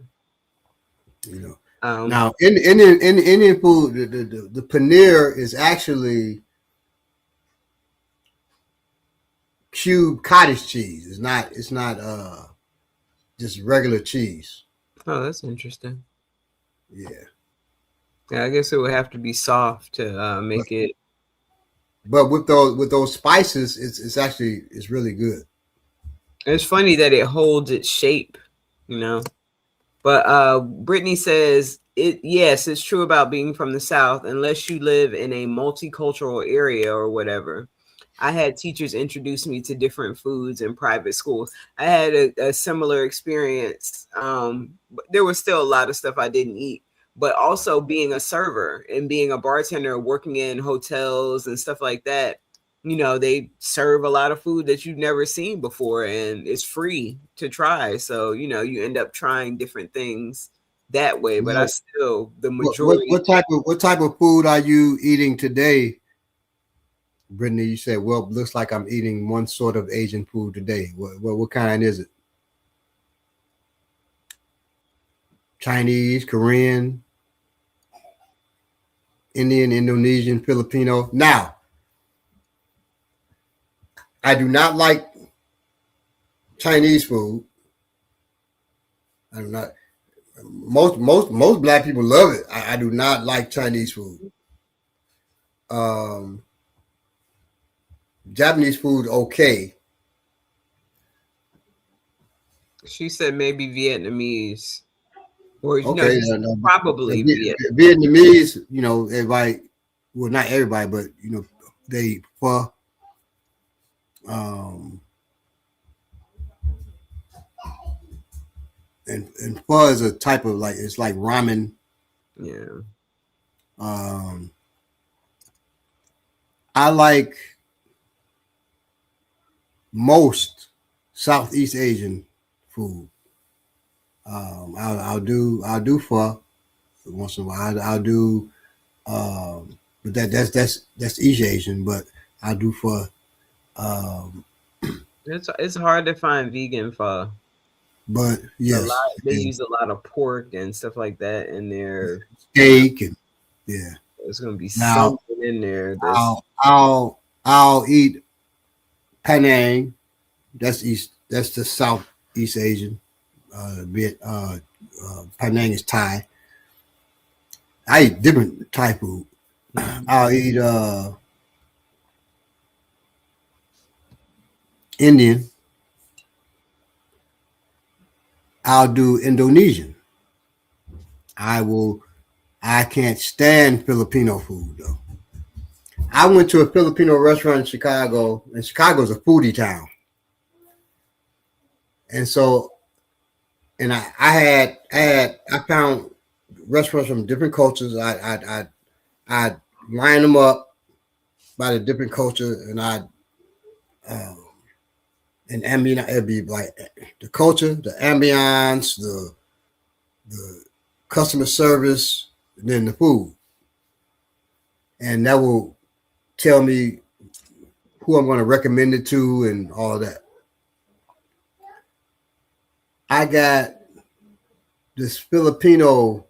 Now in Indian food, the paneer is actually cubed cottage cheese. It's not just regular cheese. Oh, that's interesting. Yeah. Yeah, I guess it would have to be soft to make it. But with those spices, it's really good. It's funny that it holds its shape, But Brittany says yes, it's true about being from the South, unless you live in a multicultural area or whatever. I had teachers introduce me to different foods in private schools. I had a similar experience. But there was still a lot of stuff I didn't eat. But also being a server and being a bartender, working in hotels and stuff like that, they serve a lot of food that you've never seen before, and it's free to try. So, you end up trying different things that way. But I still, the majority. What type of food are you eating today, Brittany? You said, well, looks like I'm eating one sort of Asian food today. What kind is it? Chinese, Korean, Indian, Indonesian, Filipino. Now, I do not like Chinese food. I do not. Most black people love it. I do not like Chinese food. Japanese food, okay. She said maybe Vietnamese. Or Okay, probably Vietnamese. Everybody. Well, not everybody, but they pho. and pho is a type of like it's like ramen. Yeah. Um, I like most Southeast Asian food. I'll do pho once in a while. I'll do but that's East Asian. But I'll do pho. Um, It's hard to find vegan pho. but A yes, lot they yeah, use a lot of pork and stuff like that in there. steak and yeah. There's gonna be Now something in there that's I'll eat Penang. That's East. That's the Southeast Asian. Bit Penang is Thai. I eat different Thai food. Mhm. I'll eat Indian. I'll do Indonesian. I will. I can't stand Filipino food though. I went to a Filipino restaurant in Chicago, and Chicago's a foodie town. And so, and I found restaurants from different cultures. I line them up by the different culture, and uh, and ambient. It'd be like the culture, the ambiance, the customer service, and then the food, and that will tell me who I'm going to recommend it to and all that. I got this Filipino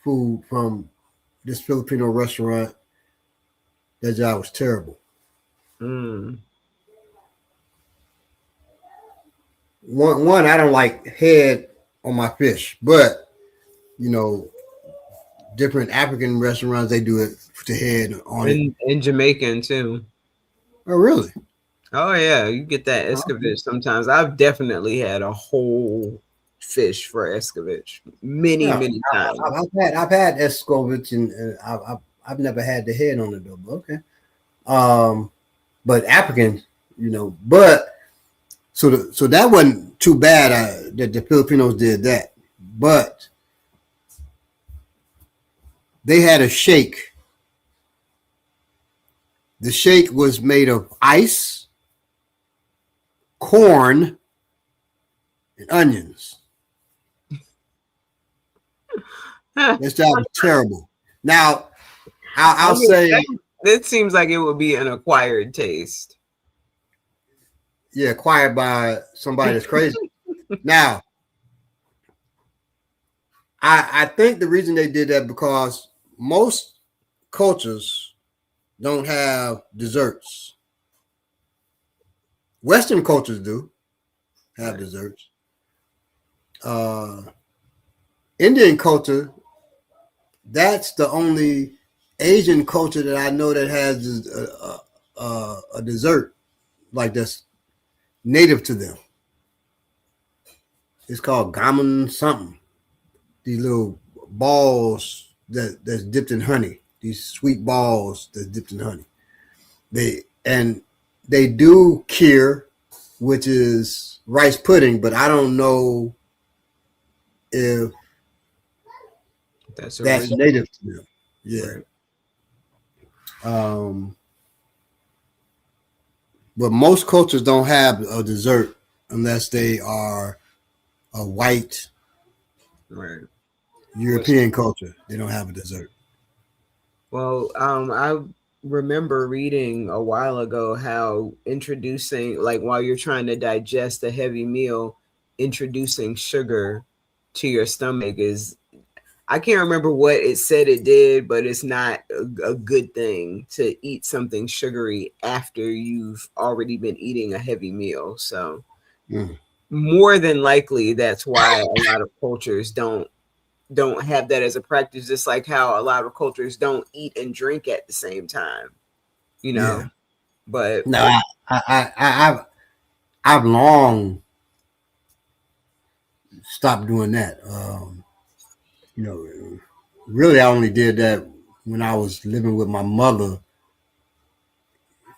food from this Filipino restaurant. That job was terrible. Mm. One, I don't like head on my fish, but you know, different African restaurants they do it to head on it. And Jamaican too. Oh, really? Oh yeah, you get that Okay. escovitch sometimes. I've definitely had a whole fish for escovitch many, Yeah, many times. I've had Escovitch and I've never had the head on it though. But okay. Um, but African, but so that wasn't too bad that the Filipinos did that, but they had a shake. The shake was made of ice, corn, and onions. This job was terrible. Now, I'll say, It seems like it would be an acquired taste. yeah, acquired by somebody that's crazy. Now, I think the reason they did that because most cultures don't have desserts. Western cultures do have Right. desserts. Uh, Indian culture, that's the only Asian culture that I know that has a dessert like that's native to them. It's called gammon something. These little balls that's dipped in honey. These sweet balls that's dipped in honey. They do kheer, which is rice pudding, but I don't know if That's that's original. native to them. Yeah. Right. Um, but most cultures don't have a dessert unless they are a white Right. European culture. They don't have a dessert. Well, I remember reading a while ago how introducing, like, while you're trying to digest a heavy meal, introducing sugar to your stomach is, I can't remember what it said it did, but it's not a good thing to eat something sugary after you've already been eating a heavy meal. So, Mm. more than likely, that's why a lot of cultures don't have that as a practice, just like how a lot of cultures don't eat and drink at the same time, you Yeah. know. But No, I've long stopped doing that. You know, really, I only did that when I was living with my mother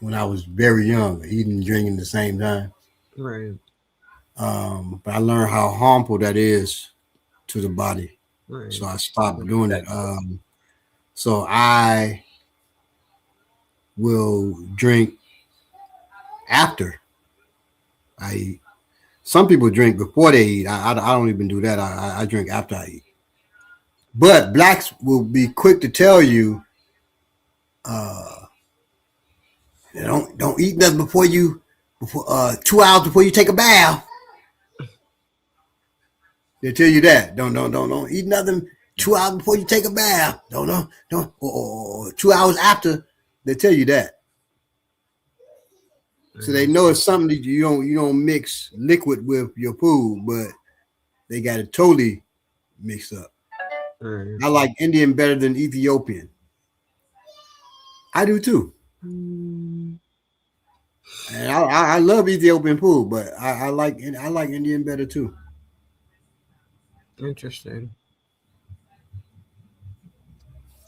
when I was very young, eating and drinking at the same time. right. But I learned how harmful that is to the body, Right. so I stopped doing it. That- So I will drink after I eat. Some people drink before they eat. I don't even do that. I drink after I eat. But blacks will be quick to tell you, uh, don't eat nothing before 2 hours before you take a bath. They tell you that. Don't eat nothing 2 hours before you take a bath. Don't or 2 hours after. They tell you that. So they know it's something that you don't mix liquid with your food, but they got it totally mixed up. right. I like Indian better than Ethiopian. I do too. Mm, And I love Ethiopian food, but I like Indian better too. interesting.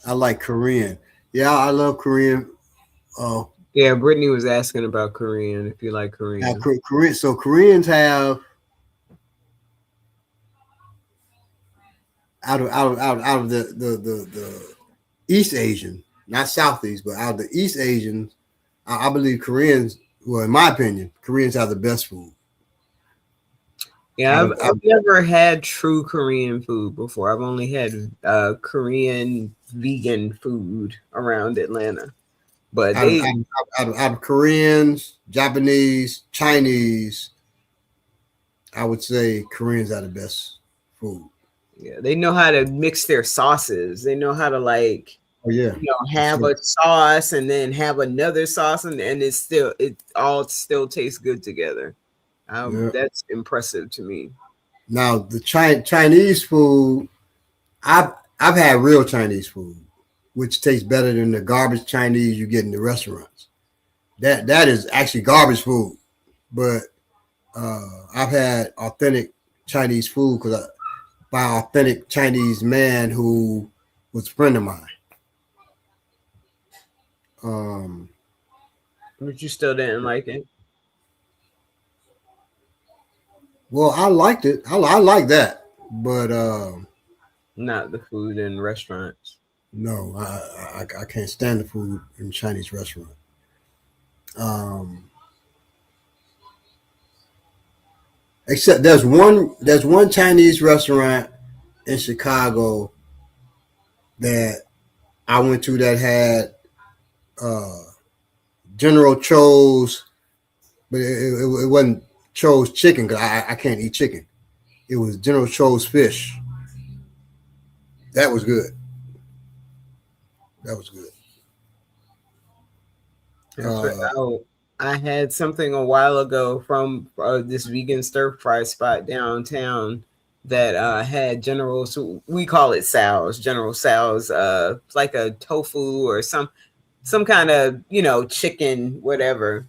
I like Korean. Yeah, I love Korean. Uh, Yeah, Brittany was asking about Korean. If you like now Korean, Korean. So Koreans have out of the East Asian, not Southeast, but out of the East Asians, I believe Koreans. Well, in my opinion, Koreans have the best food. yeah, Out I've, of, out I've never had true Korean food before. I've only had Korean vegan food around Atlanta, but out of, they out of, out of Koreans, Japanese, Chinese, I would say Koreans are the best food. yeah, they know how to mix their sauces. They know how to like Oh yeah, for have sure. a sauce and then have another sauce and it all still tastes good together. Yeah. That's impressive to me. Now the Chinese food, I've I've had real Chinese food, which tastes better than the garbage Chinese you get in the restaurants. That is actually garbage food, but I've had authentic Chinese food because by authentic Chinese man who was a friend of mine. Um, But you still didn't like it? well, I liked it. I like that, but Not the food in restaurants. no, I can't stand the food in Chinese restaurant. Um, except there's one Chinese restaurant in Chicago that I went to that had uh, General Cho's, but it wasn't Cho's chicken because I can't eat chicken. It was General Cho's fish. That was good. That was good. That's right. Uh, Oh, I had something a while ago from this vegan stir fry spot downtown that had General. So we call it Sal's. General Sal's. It's like a tofu or some kind of chicken whatever.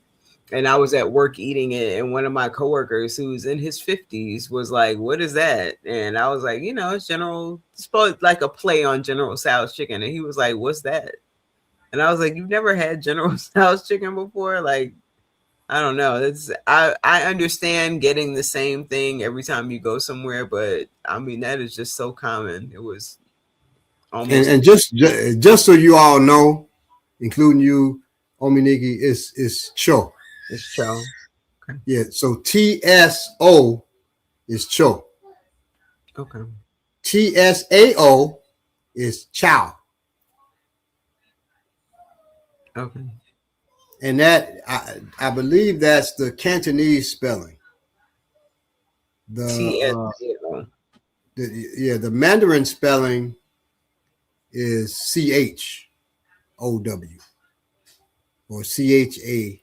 And I was at work eating it, and one of my coworkers who's in his 50s was like, "What is that?" And I was like, it's General. It's supposed like a play on General Sal's chicken, and he was like, "What's that?" And I was like, "You've never had General Tso's chicken before?" Like, I don't know. I understand getting the same thing every time you go somewhere, but I mean that is just so common. It was and almost and just so you all know, including you, Ominiki, is Cho. it's Cho. Okay. Yeah. So TSO is Cho. Okay. TSAO is Chow. Okay. And that I believe that's the Cantonese spelling. The the Mandarin spelling is CHOW or CHAO,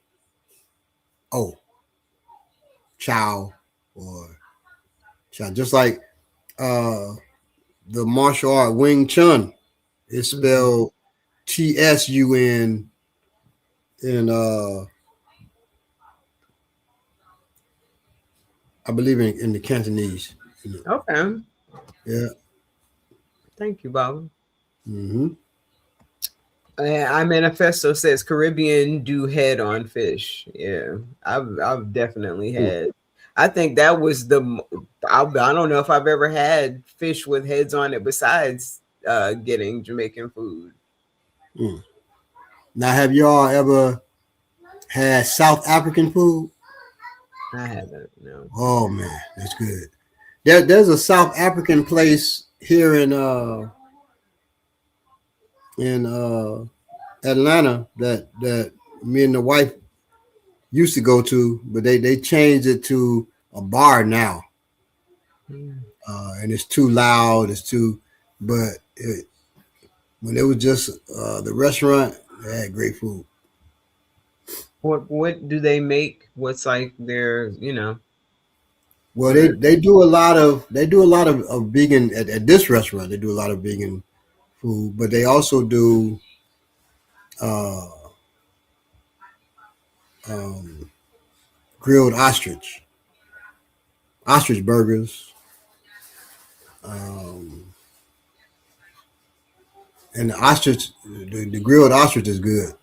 Chow or Chow. Just like uh, the martial art Wing Chun is spelled TSUN in I believe in the Cantonese. Okay. Yeah. Thank you, Bob. Mm-hmm. I Manifesto says Caribbean do head on fish. Yeah, I've definitely Ooh, had. I think that was I don't know if I've ever had fish with heads on it besides getting Jamaican food. Mm. Now, have y'all ever had South African food? I haven't, no. Oh man, that's good. There's a South African place here in Atlanta that me and the wife used to go to, but they changed it to a bar now, Mm. and it's too loud. It's too, but when it was just the restaurant, they had great food. What do they make? What's like their, Well, what are they do a lot of vegan at this restaurant. They do a lot of vegan food, but they also do uh, um, grilled ostrich burgers, um, and the grilled ostrich is good.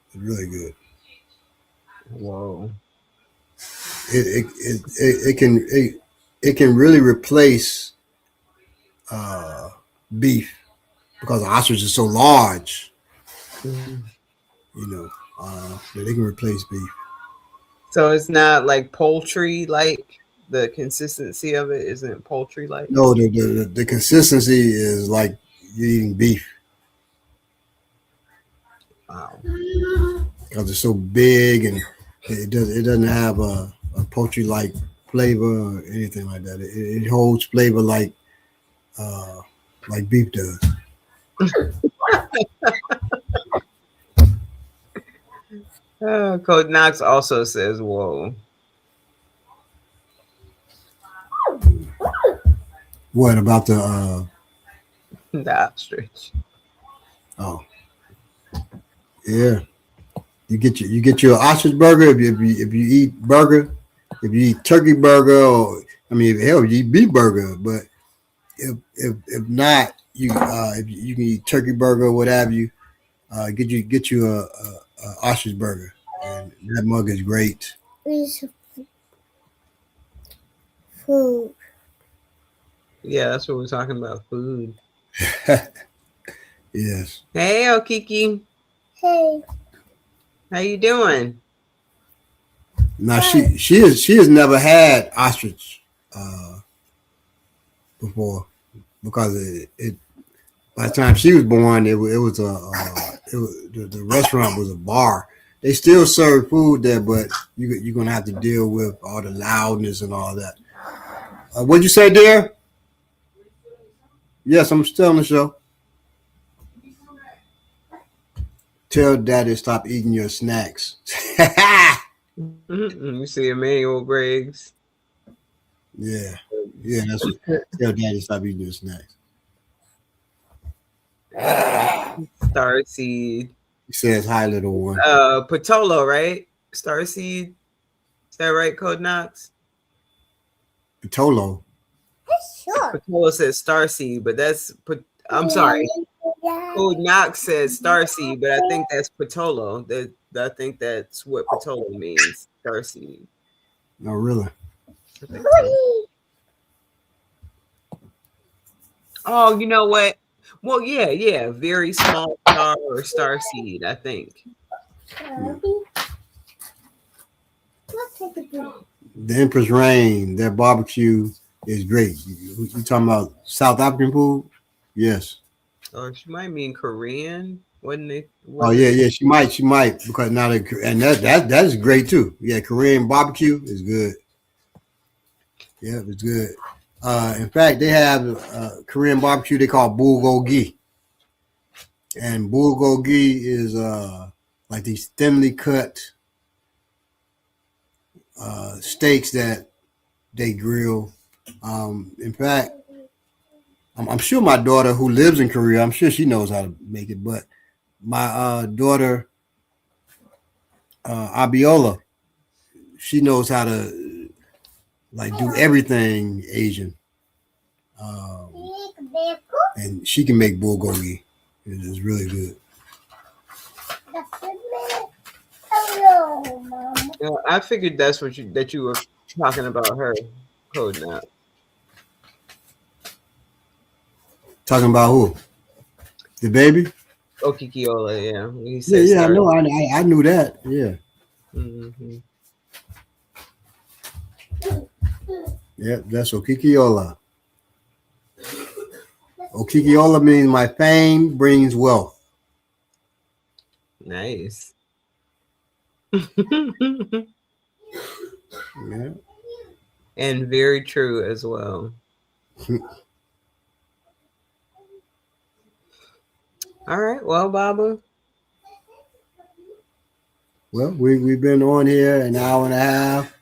It's really good. whoa. It can really replace uh, beef because the ostrich is so large. Mhm. You know, that they can replace beef. So it's not like poultry like the consistency of it isn't poultry like? No, the consistency is like you're eating beef Wow. because it's so big and it doesn't have a poultry like flavor or anything like that. It holds flavor uh, like beef does. Code Knox also says, whoa. What about the The ostrich. oh yeah, you get your ostrich burger if you eat burger, if you eat turkey burger, or I mean hell you eat beef burger, but if not you if you can eat turkey burger or what have you, get you a ostrich burger, and that mug is great. Food. Yeah, that's what we're talking about. Food. Yes. Hey, Okiki. Hey. How you doing? Now she has never had ostrich uh, before because it by the time she was born it was the restaurant was a bar. They still serve food there, but you're gonna have to deal with all the loudness and all that. What'd you say, dear? Yes, I'm still on the show. Tell daddy to stop eating your snacks. You see Emmanuel Briggs. Yeah, that's what. Tell daddy to stop eating your snacks. Starseed. He says hi, little one. Patolo, right? Starseed. Is that right, Code Knox? Patolo. Sure. Patolo says Starseed, but I'm sorry. Code Knox says Starseed, but I think that's Patolo. I think that's what Patolo means. Starseed. No, really. I think so. Oh, you know what? Well, yeah. Very small star or star seed, I think. The Empress Reign, their barbecue is great. You talking about South African food? Yes. Or she might mean Korean, wasn't it? Oh yeah. She might because now and that is great too. Yeah, Korean barbecue is good. Yeah, it's good. In fact, they have Korean barbecue they call bulgogi, and bulgogi is like these thinly cut steaks that they grill. In fact, I'm sure my daughter who lives in Korea, I'm sure she knows how to make it. But my daughter Abiola, she knows how to like do everything Asian, um, and she can make bulgogi. It is really good. I figured that's what you were Talking about her code now. Talking about who? The baby? Okikiola, yeah. He Yeah, said I sorry. know. I knew that. Yeah, Mm-hmm. yeah. That's Okikiola. Okikiola means my fame brings wealth. Nice. Yeah. And very true as well. All right. Well, Baba. Well, we've been on here an hour and a half.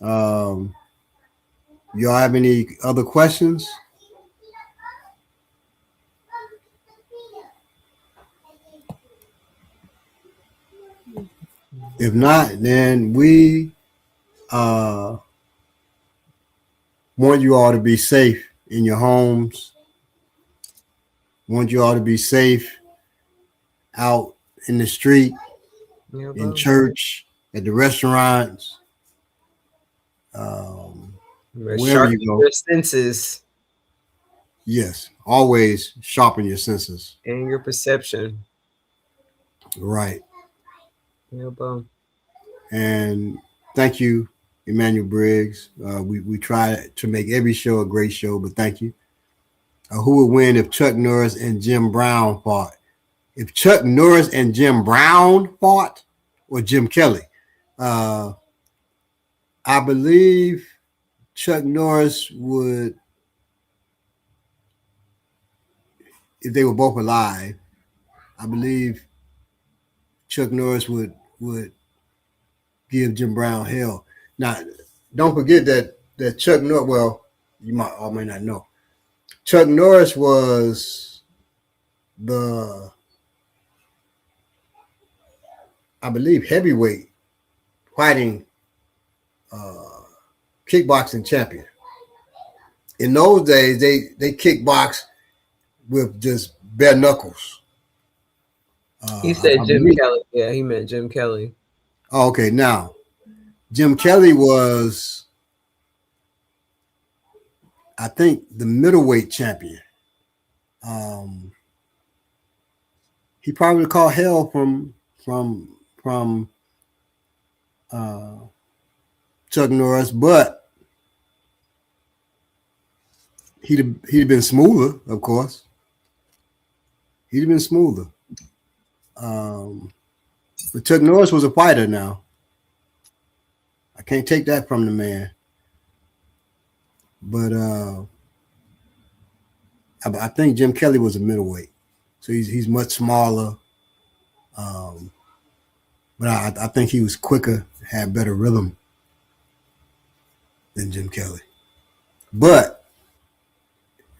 Um, y'all have any other questions? If not, then we uh, want you all to be safe in your homes. Want you all to be safe out in the street, Yeah, in Baba. church, at the restaurants, um, wherever you Sharpen go. your senses Yes, always sharpen your senses. and your perception. Right. Yeah, Baba. And thank you, Emmanuel Briggs. We try to make every show a great show, but thank you. Who would win if Chuck Norris and Jim Brown fought? If Chuck Norris and Jim Brown fought, or Jim Kelly? Uh, I believe Chuck Norris would, if they were both alive, I believe Chuck Norris would give Jim Brown hell. Now, don't forget that Chuck Norris. Well, you might or may not know. Chuck Norris was the, I believe, heavyweight fighting uh, kickboxing champion. In those days, they kickbox with just bare knuckles. He said I Jim believe. Kelly. Yeah, he meant Jim Kelly. Oh, okay, now Jim Kelly was, I think, the middleweight champion. Um, he probably caught hell from uh, Chuck Norris, but he'd been smoother, of course. He'd have been smoother. Um, but Chuck Norris was a fighter now. I can't take that from the man. But I think Jim Kelly was a middleweight, so he's much smaller. Um, but I think he was quicker, had better rhythm than Jim Kelly. But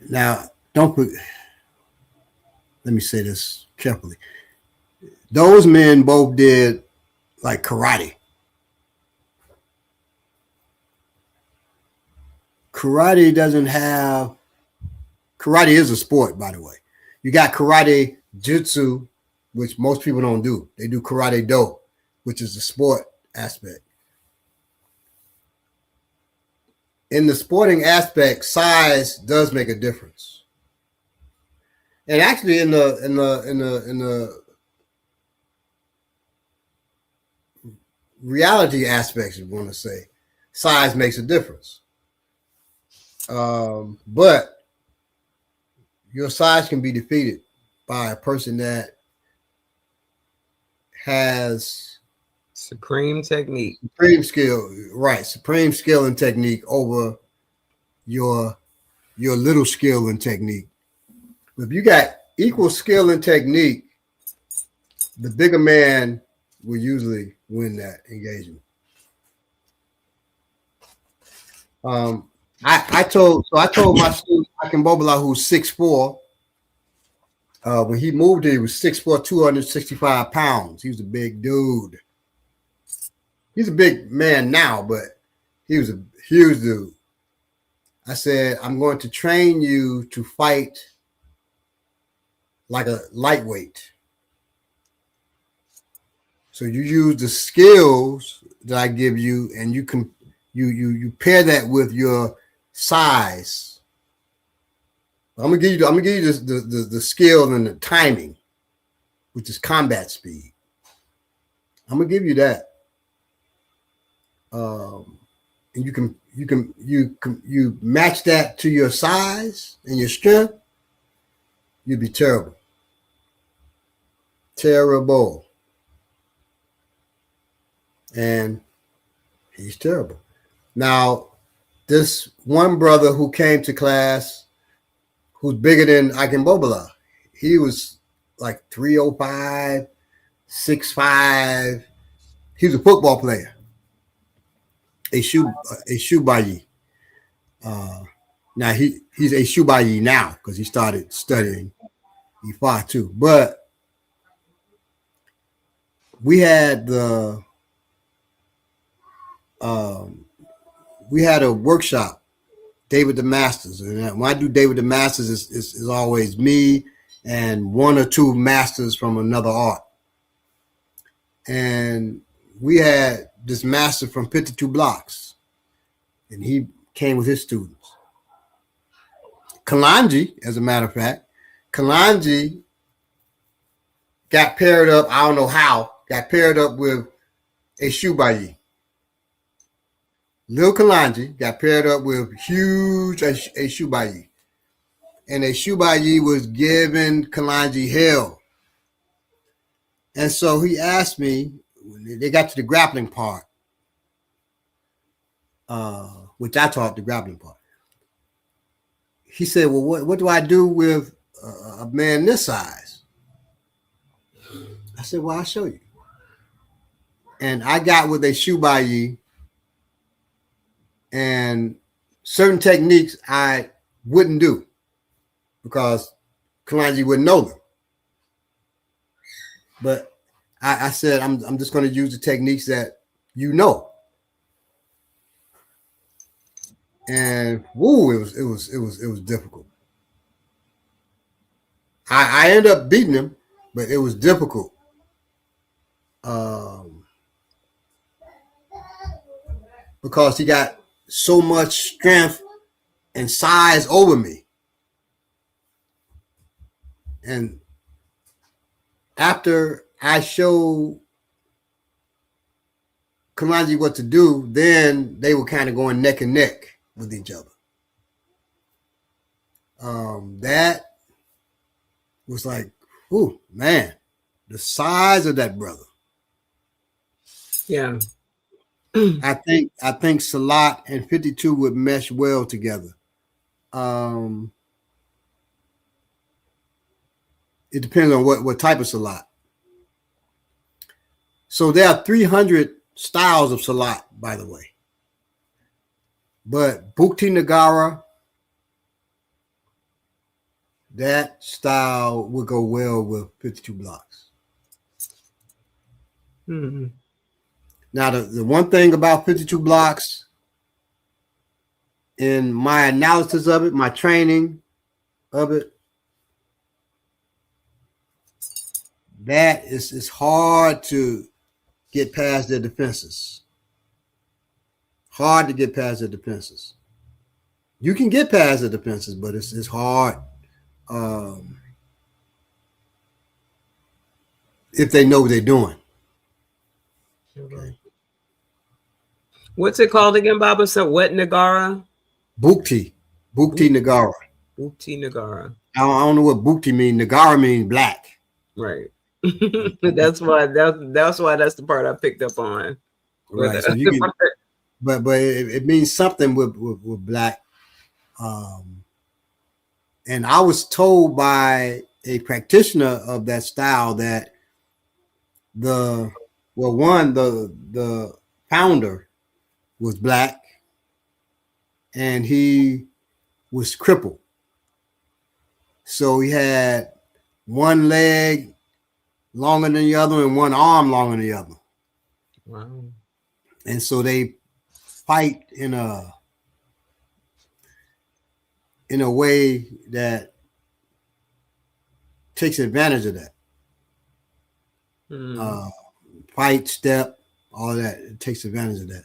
now, don't put. Let me say this carefully. Those men both did like karate. Karate doesn't have. Karate is a sport, by the way. You got karate jutsu, which most people don't do. They do karate do, which is the sport aspect. In the sporting aspect, size does make a difference. And actually, in the reality aspects, you want to say, size makes a difference. But your size can be defeated by a person that has Supreme technique. supreme skill, right? Supreme skill and technique over your little skill and technique. If you got equal skill and technique, the bigger man will usually win that engagement. I told my student Akinbobola, who's 6'4". When he moved here, he was 6'4", 265 pounds. He was a big dude. He's a big man now, but he was a huge dude. I said, I'm going to train you to fight like a lightweight. So you use the skills that I give you, and you pair that with your size. I'm gonna give you the skill and the timing, which is combat speed. I'm gonna give you that. And you match that to your size and your strength, you'd be terrible. Terrible. And he's terrible. Now, this one brother who came to class who's bigger than Akimbobala, he was like 305, 6'5". He was a football player. A Shubayi. Now he's a Shubayi now because he started studying Ifa too. But we had a workshop, David the Masters, and when I do David the Masters, is always me and one or two masters from another art. And we had this master from 52 Blocks, and he came with his students. Kalanji, as a matter of fact, Kalanji got paired up, I don't know how, got paired up with a Shubayi. Lil Kalanji got paired up with huge a Shubayi. And a Shubayi was giving Kalanji hell. And so he asked me, when they got to the grappling part, which I taught the grappling part. He said, well, what do I do with a man this size? I said, well, I'll show you. And I got with a Shubayi, and certain techniques I wouldn't do because Kalanji wouldn't know them. But I said, I'm just going to use the techniques that you know. And woo, it was difficult. I ended up beating him, but it was difficult. Because he got so much strength and size over me. And after I showed Kalanji what to do, then they were kind of going neck and neck with each other. That was like, oh man, the size of that brother. Yeah. I think Salat and 52 would mesh well together. It depends on what type of Salat. So there are 300 styles of Salat, by the way. But Bukti Nagara, that style would go well with 52 Blocks. Mm-hmm. Now, the one thing about 52 Blocks, in my analysis of it, my training of it, that is hard to get past their defenses. Hard to get past their defenses. You can get past the defenses, but it's hard if they know what they're doing. Okay. What's it called again, Baba? So what Nagara? Bukti Nagara. Bukti Nagara. I don't know what Bukti means. Nagara means black. Right. that's why that's the part I picked up on. Right. So you can, but it means something with black. And I was told by a practitioner of that style that the founder was black and he was crippled. So he had one leg longer than the other and one arm longer than the other. Wow. And so they fight in a way that takes advantage of that. Fight, step, all that, it takes advantage of that.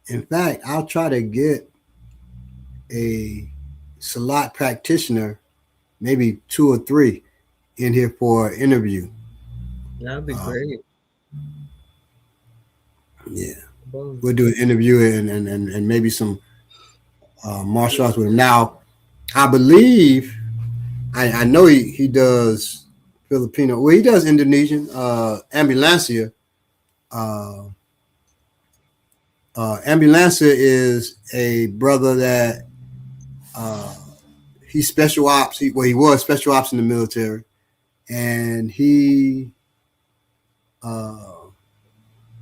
In fact, I'll try to get a Salat practitioner, maybe 2 or 3, in here for an interview. That'd be Uh, great. yeah, Boom. we'll do an interview and maybe some martial arts with him. Now, I believe I know he does Filipino. Well, he does Indonesian, ambulancia. Uh, ambulancia is a brother that uh, he special ops. He was special ops in the military, and he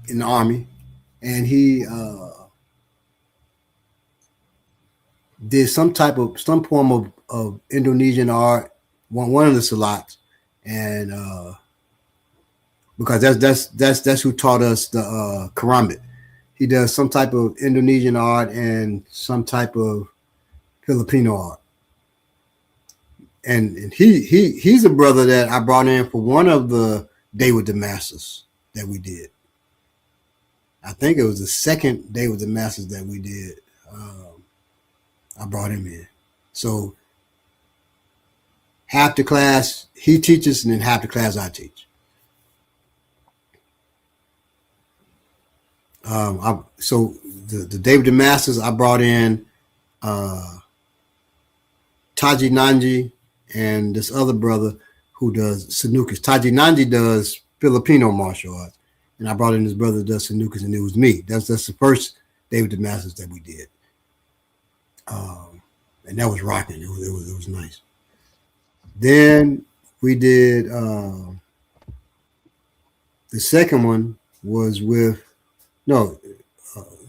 in the army, and he did some form of Indonesian art, one of the salats, and because that's who taught us the karambit. He does some type of Indonesian art and some type of Filipino art. And he's a brother that I brought in for one of the Day with the Masters that we did. I think it was the second Day with the Masters that we did. I brought him in. So half the class he teaches, and then half the class I teach. So the Day with the Masters, I brought in Taji Nanji and this other brother who does Sanukas. Taji Nanji does Filipino martial arts, and I brought in his brother that does Sanukas, and it was me. That's the first Day with the Masters that we did, and that was rocking. It was nice. Then we did the second one was with let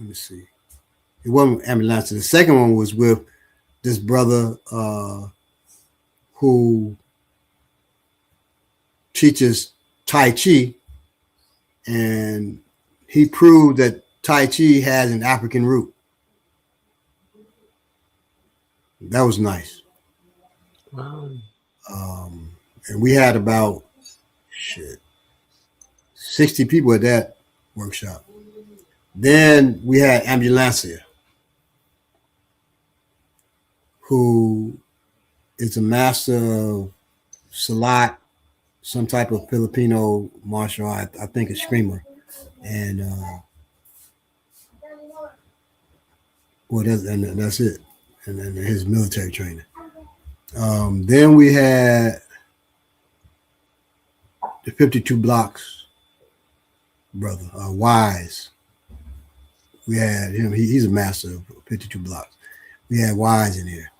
me see. It wasn't ambulance. The second one was with this brother who teaches Tai Chi, and he proved that Tai Chi has an African root. That was nice. Wow. And we had about 60 people at that workshop. Then we had Ambulancia, who is a master of Salat, some type of Filipino martial art. I think a screamer. And that's it. And then his military training. Then we had the 52 Blocks brother, Wise. We had him. He's a master of 52 Blocks. We had Wise in here.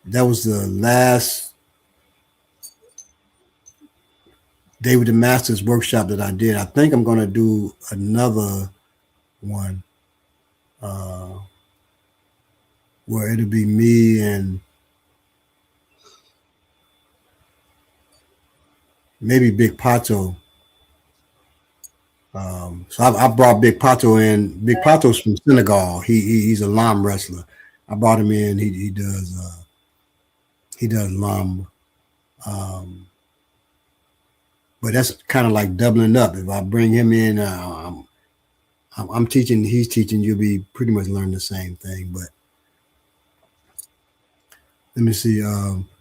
That was the last Day with the Masters workshop that I did. I think I'm going to do another one where it'll be me and maybe Big Pato. So I brought Big Pato in. Big Pato's from Senegal. He's a lam wrestler. I brought him in. He does lam. But that's kind of like doubling up. If I bring him in, I'm teaching, he's teaching. You'll be pretty much learning the same thing. But let me see.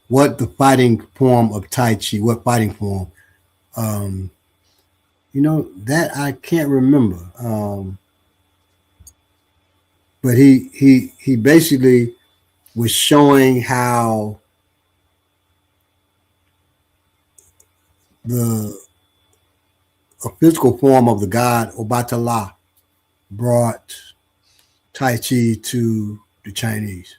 What the fighting form of Tai Chi? What fighting form? That I can't remember. But he basically was showing how a physical form of the god Obatala brought Tai Chi to the Chinese.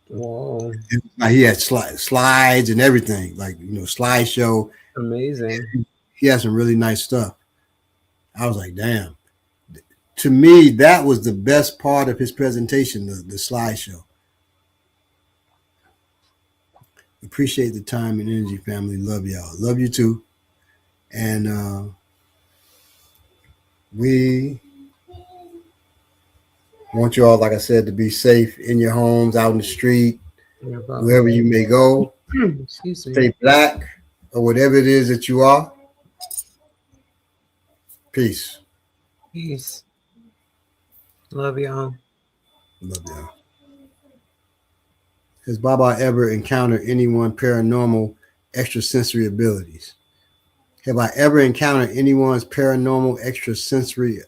Whoa. Like he had slides and everything, like slideshow. Amazing. He had some really nice stuff. I was like, damn. To me, that was the best part of his presentation, the slideshow. Appreciate the time and energy, family. Love y'all. Love you too. And we want you all, like I said, to be safe in your homes, out in the street, wherever you may go. Excuse me. Stay black or whatever it is that you are. Peace. Peace. Love y'all. Love y'all. Has Baba ever encountered anyone paranormal extrasensory abilities? Have I ever encountered anyone's paranormal extrasensory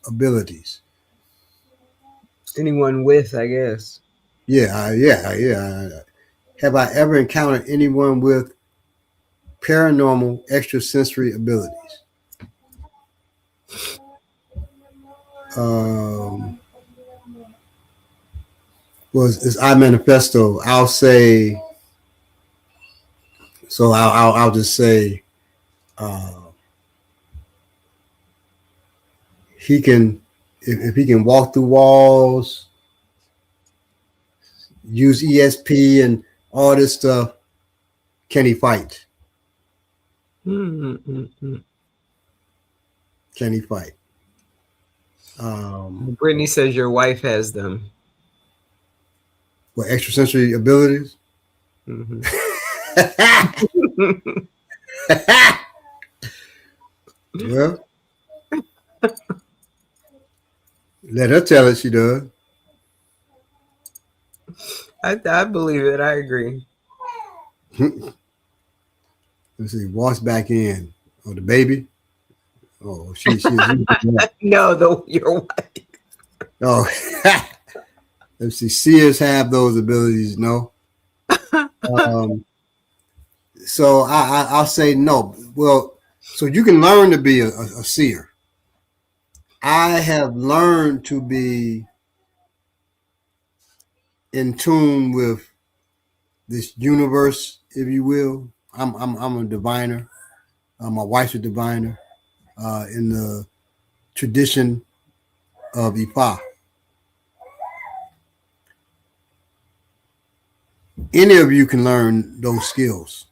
abilities? Anyone with, I guess. Yeah. Have I ever encountered anyone with paranormal extrasensory abilities? Was is I manifesto? I'll say. So I'll just say he can if he can walk through walls, use ESP and all this stuff. Can he fight? Mm-hmm. Can he fight? Brittany says your wife has them. What extrasensory abilities? Mm-hmm. Well, let her tell it she does. I believe it. I agree. Let's see, walks back in. Oh, the baby? Oh, she's No, your wife. oh, let's see, seers have those abilities, no? So I'll say no. Well, so you can learn to be a seer. I have learned to be in tune with this universe, if you will. I'm a diviner. My wife's a diviner in the tradition of Ifa. Any of you can learn those skills.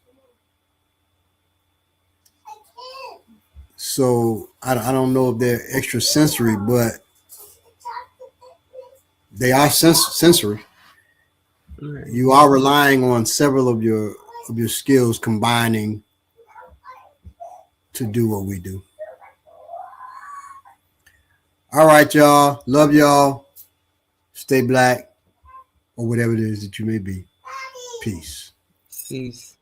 So I don't know if they're extrasensory, but they are sensory. Right. You are relying on several of your skills combining to do what we do. All right, y'all. Love y'all. Stay black or whatever it is that you may be. Peace. Peace.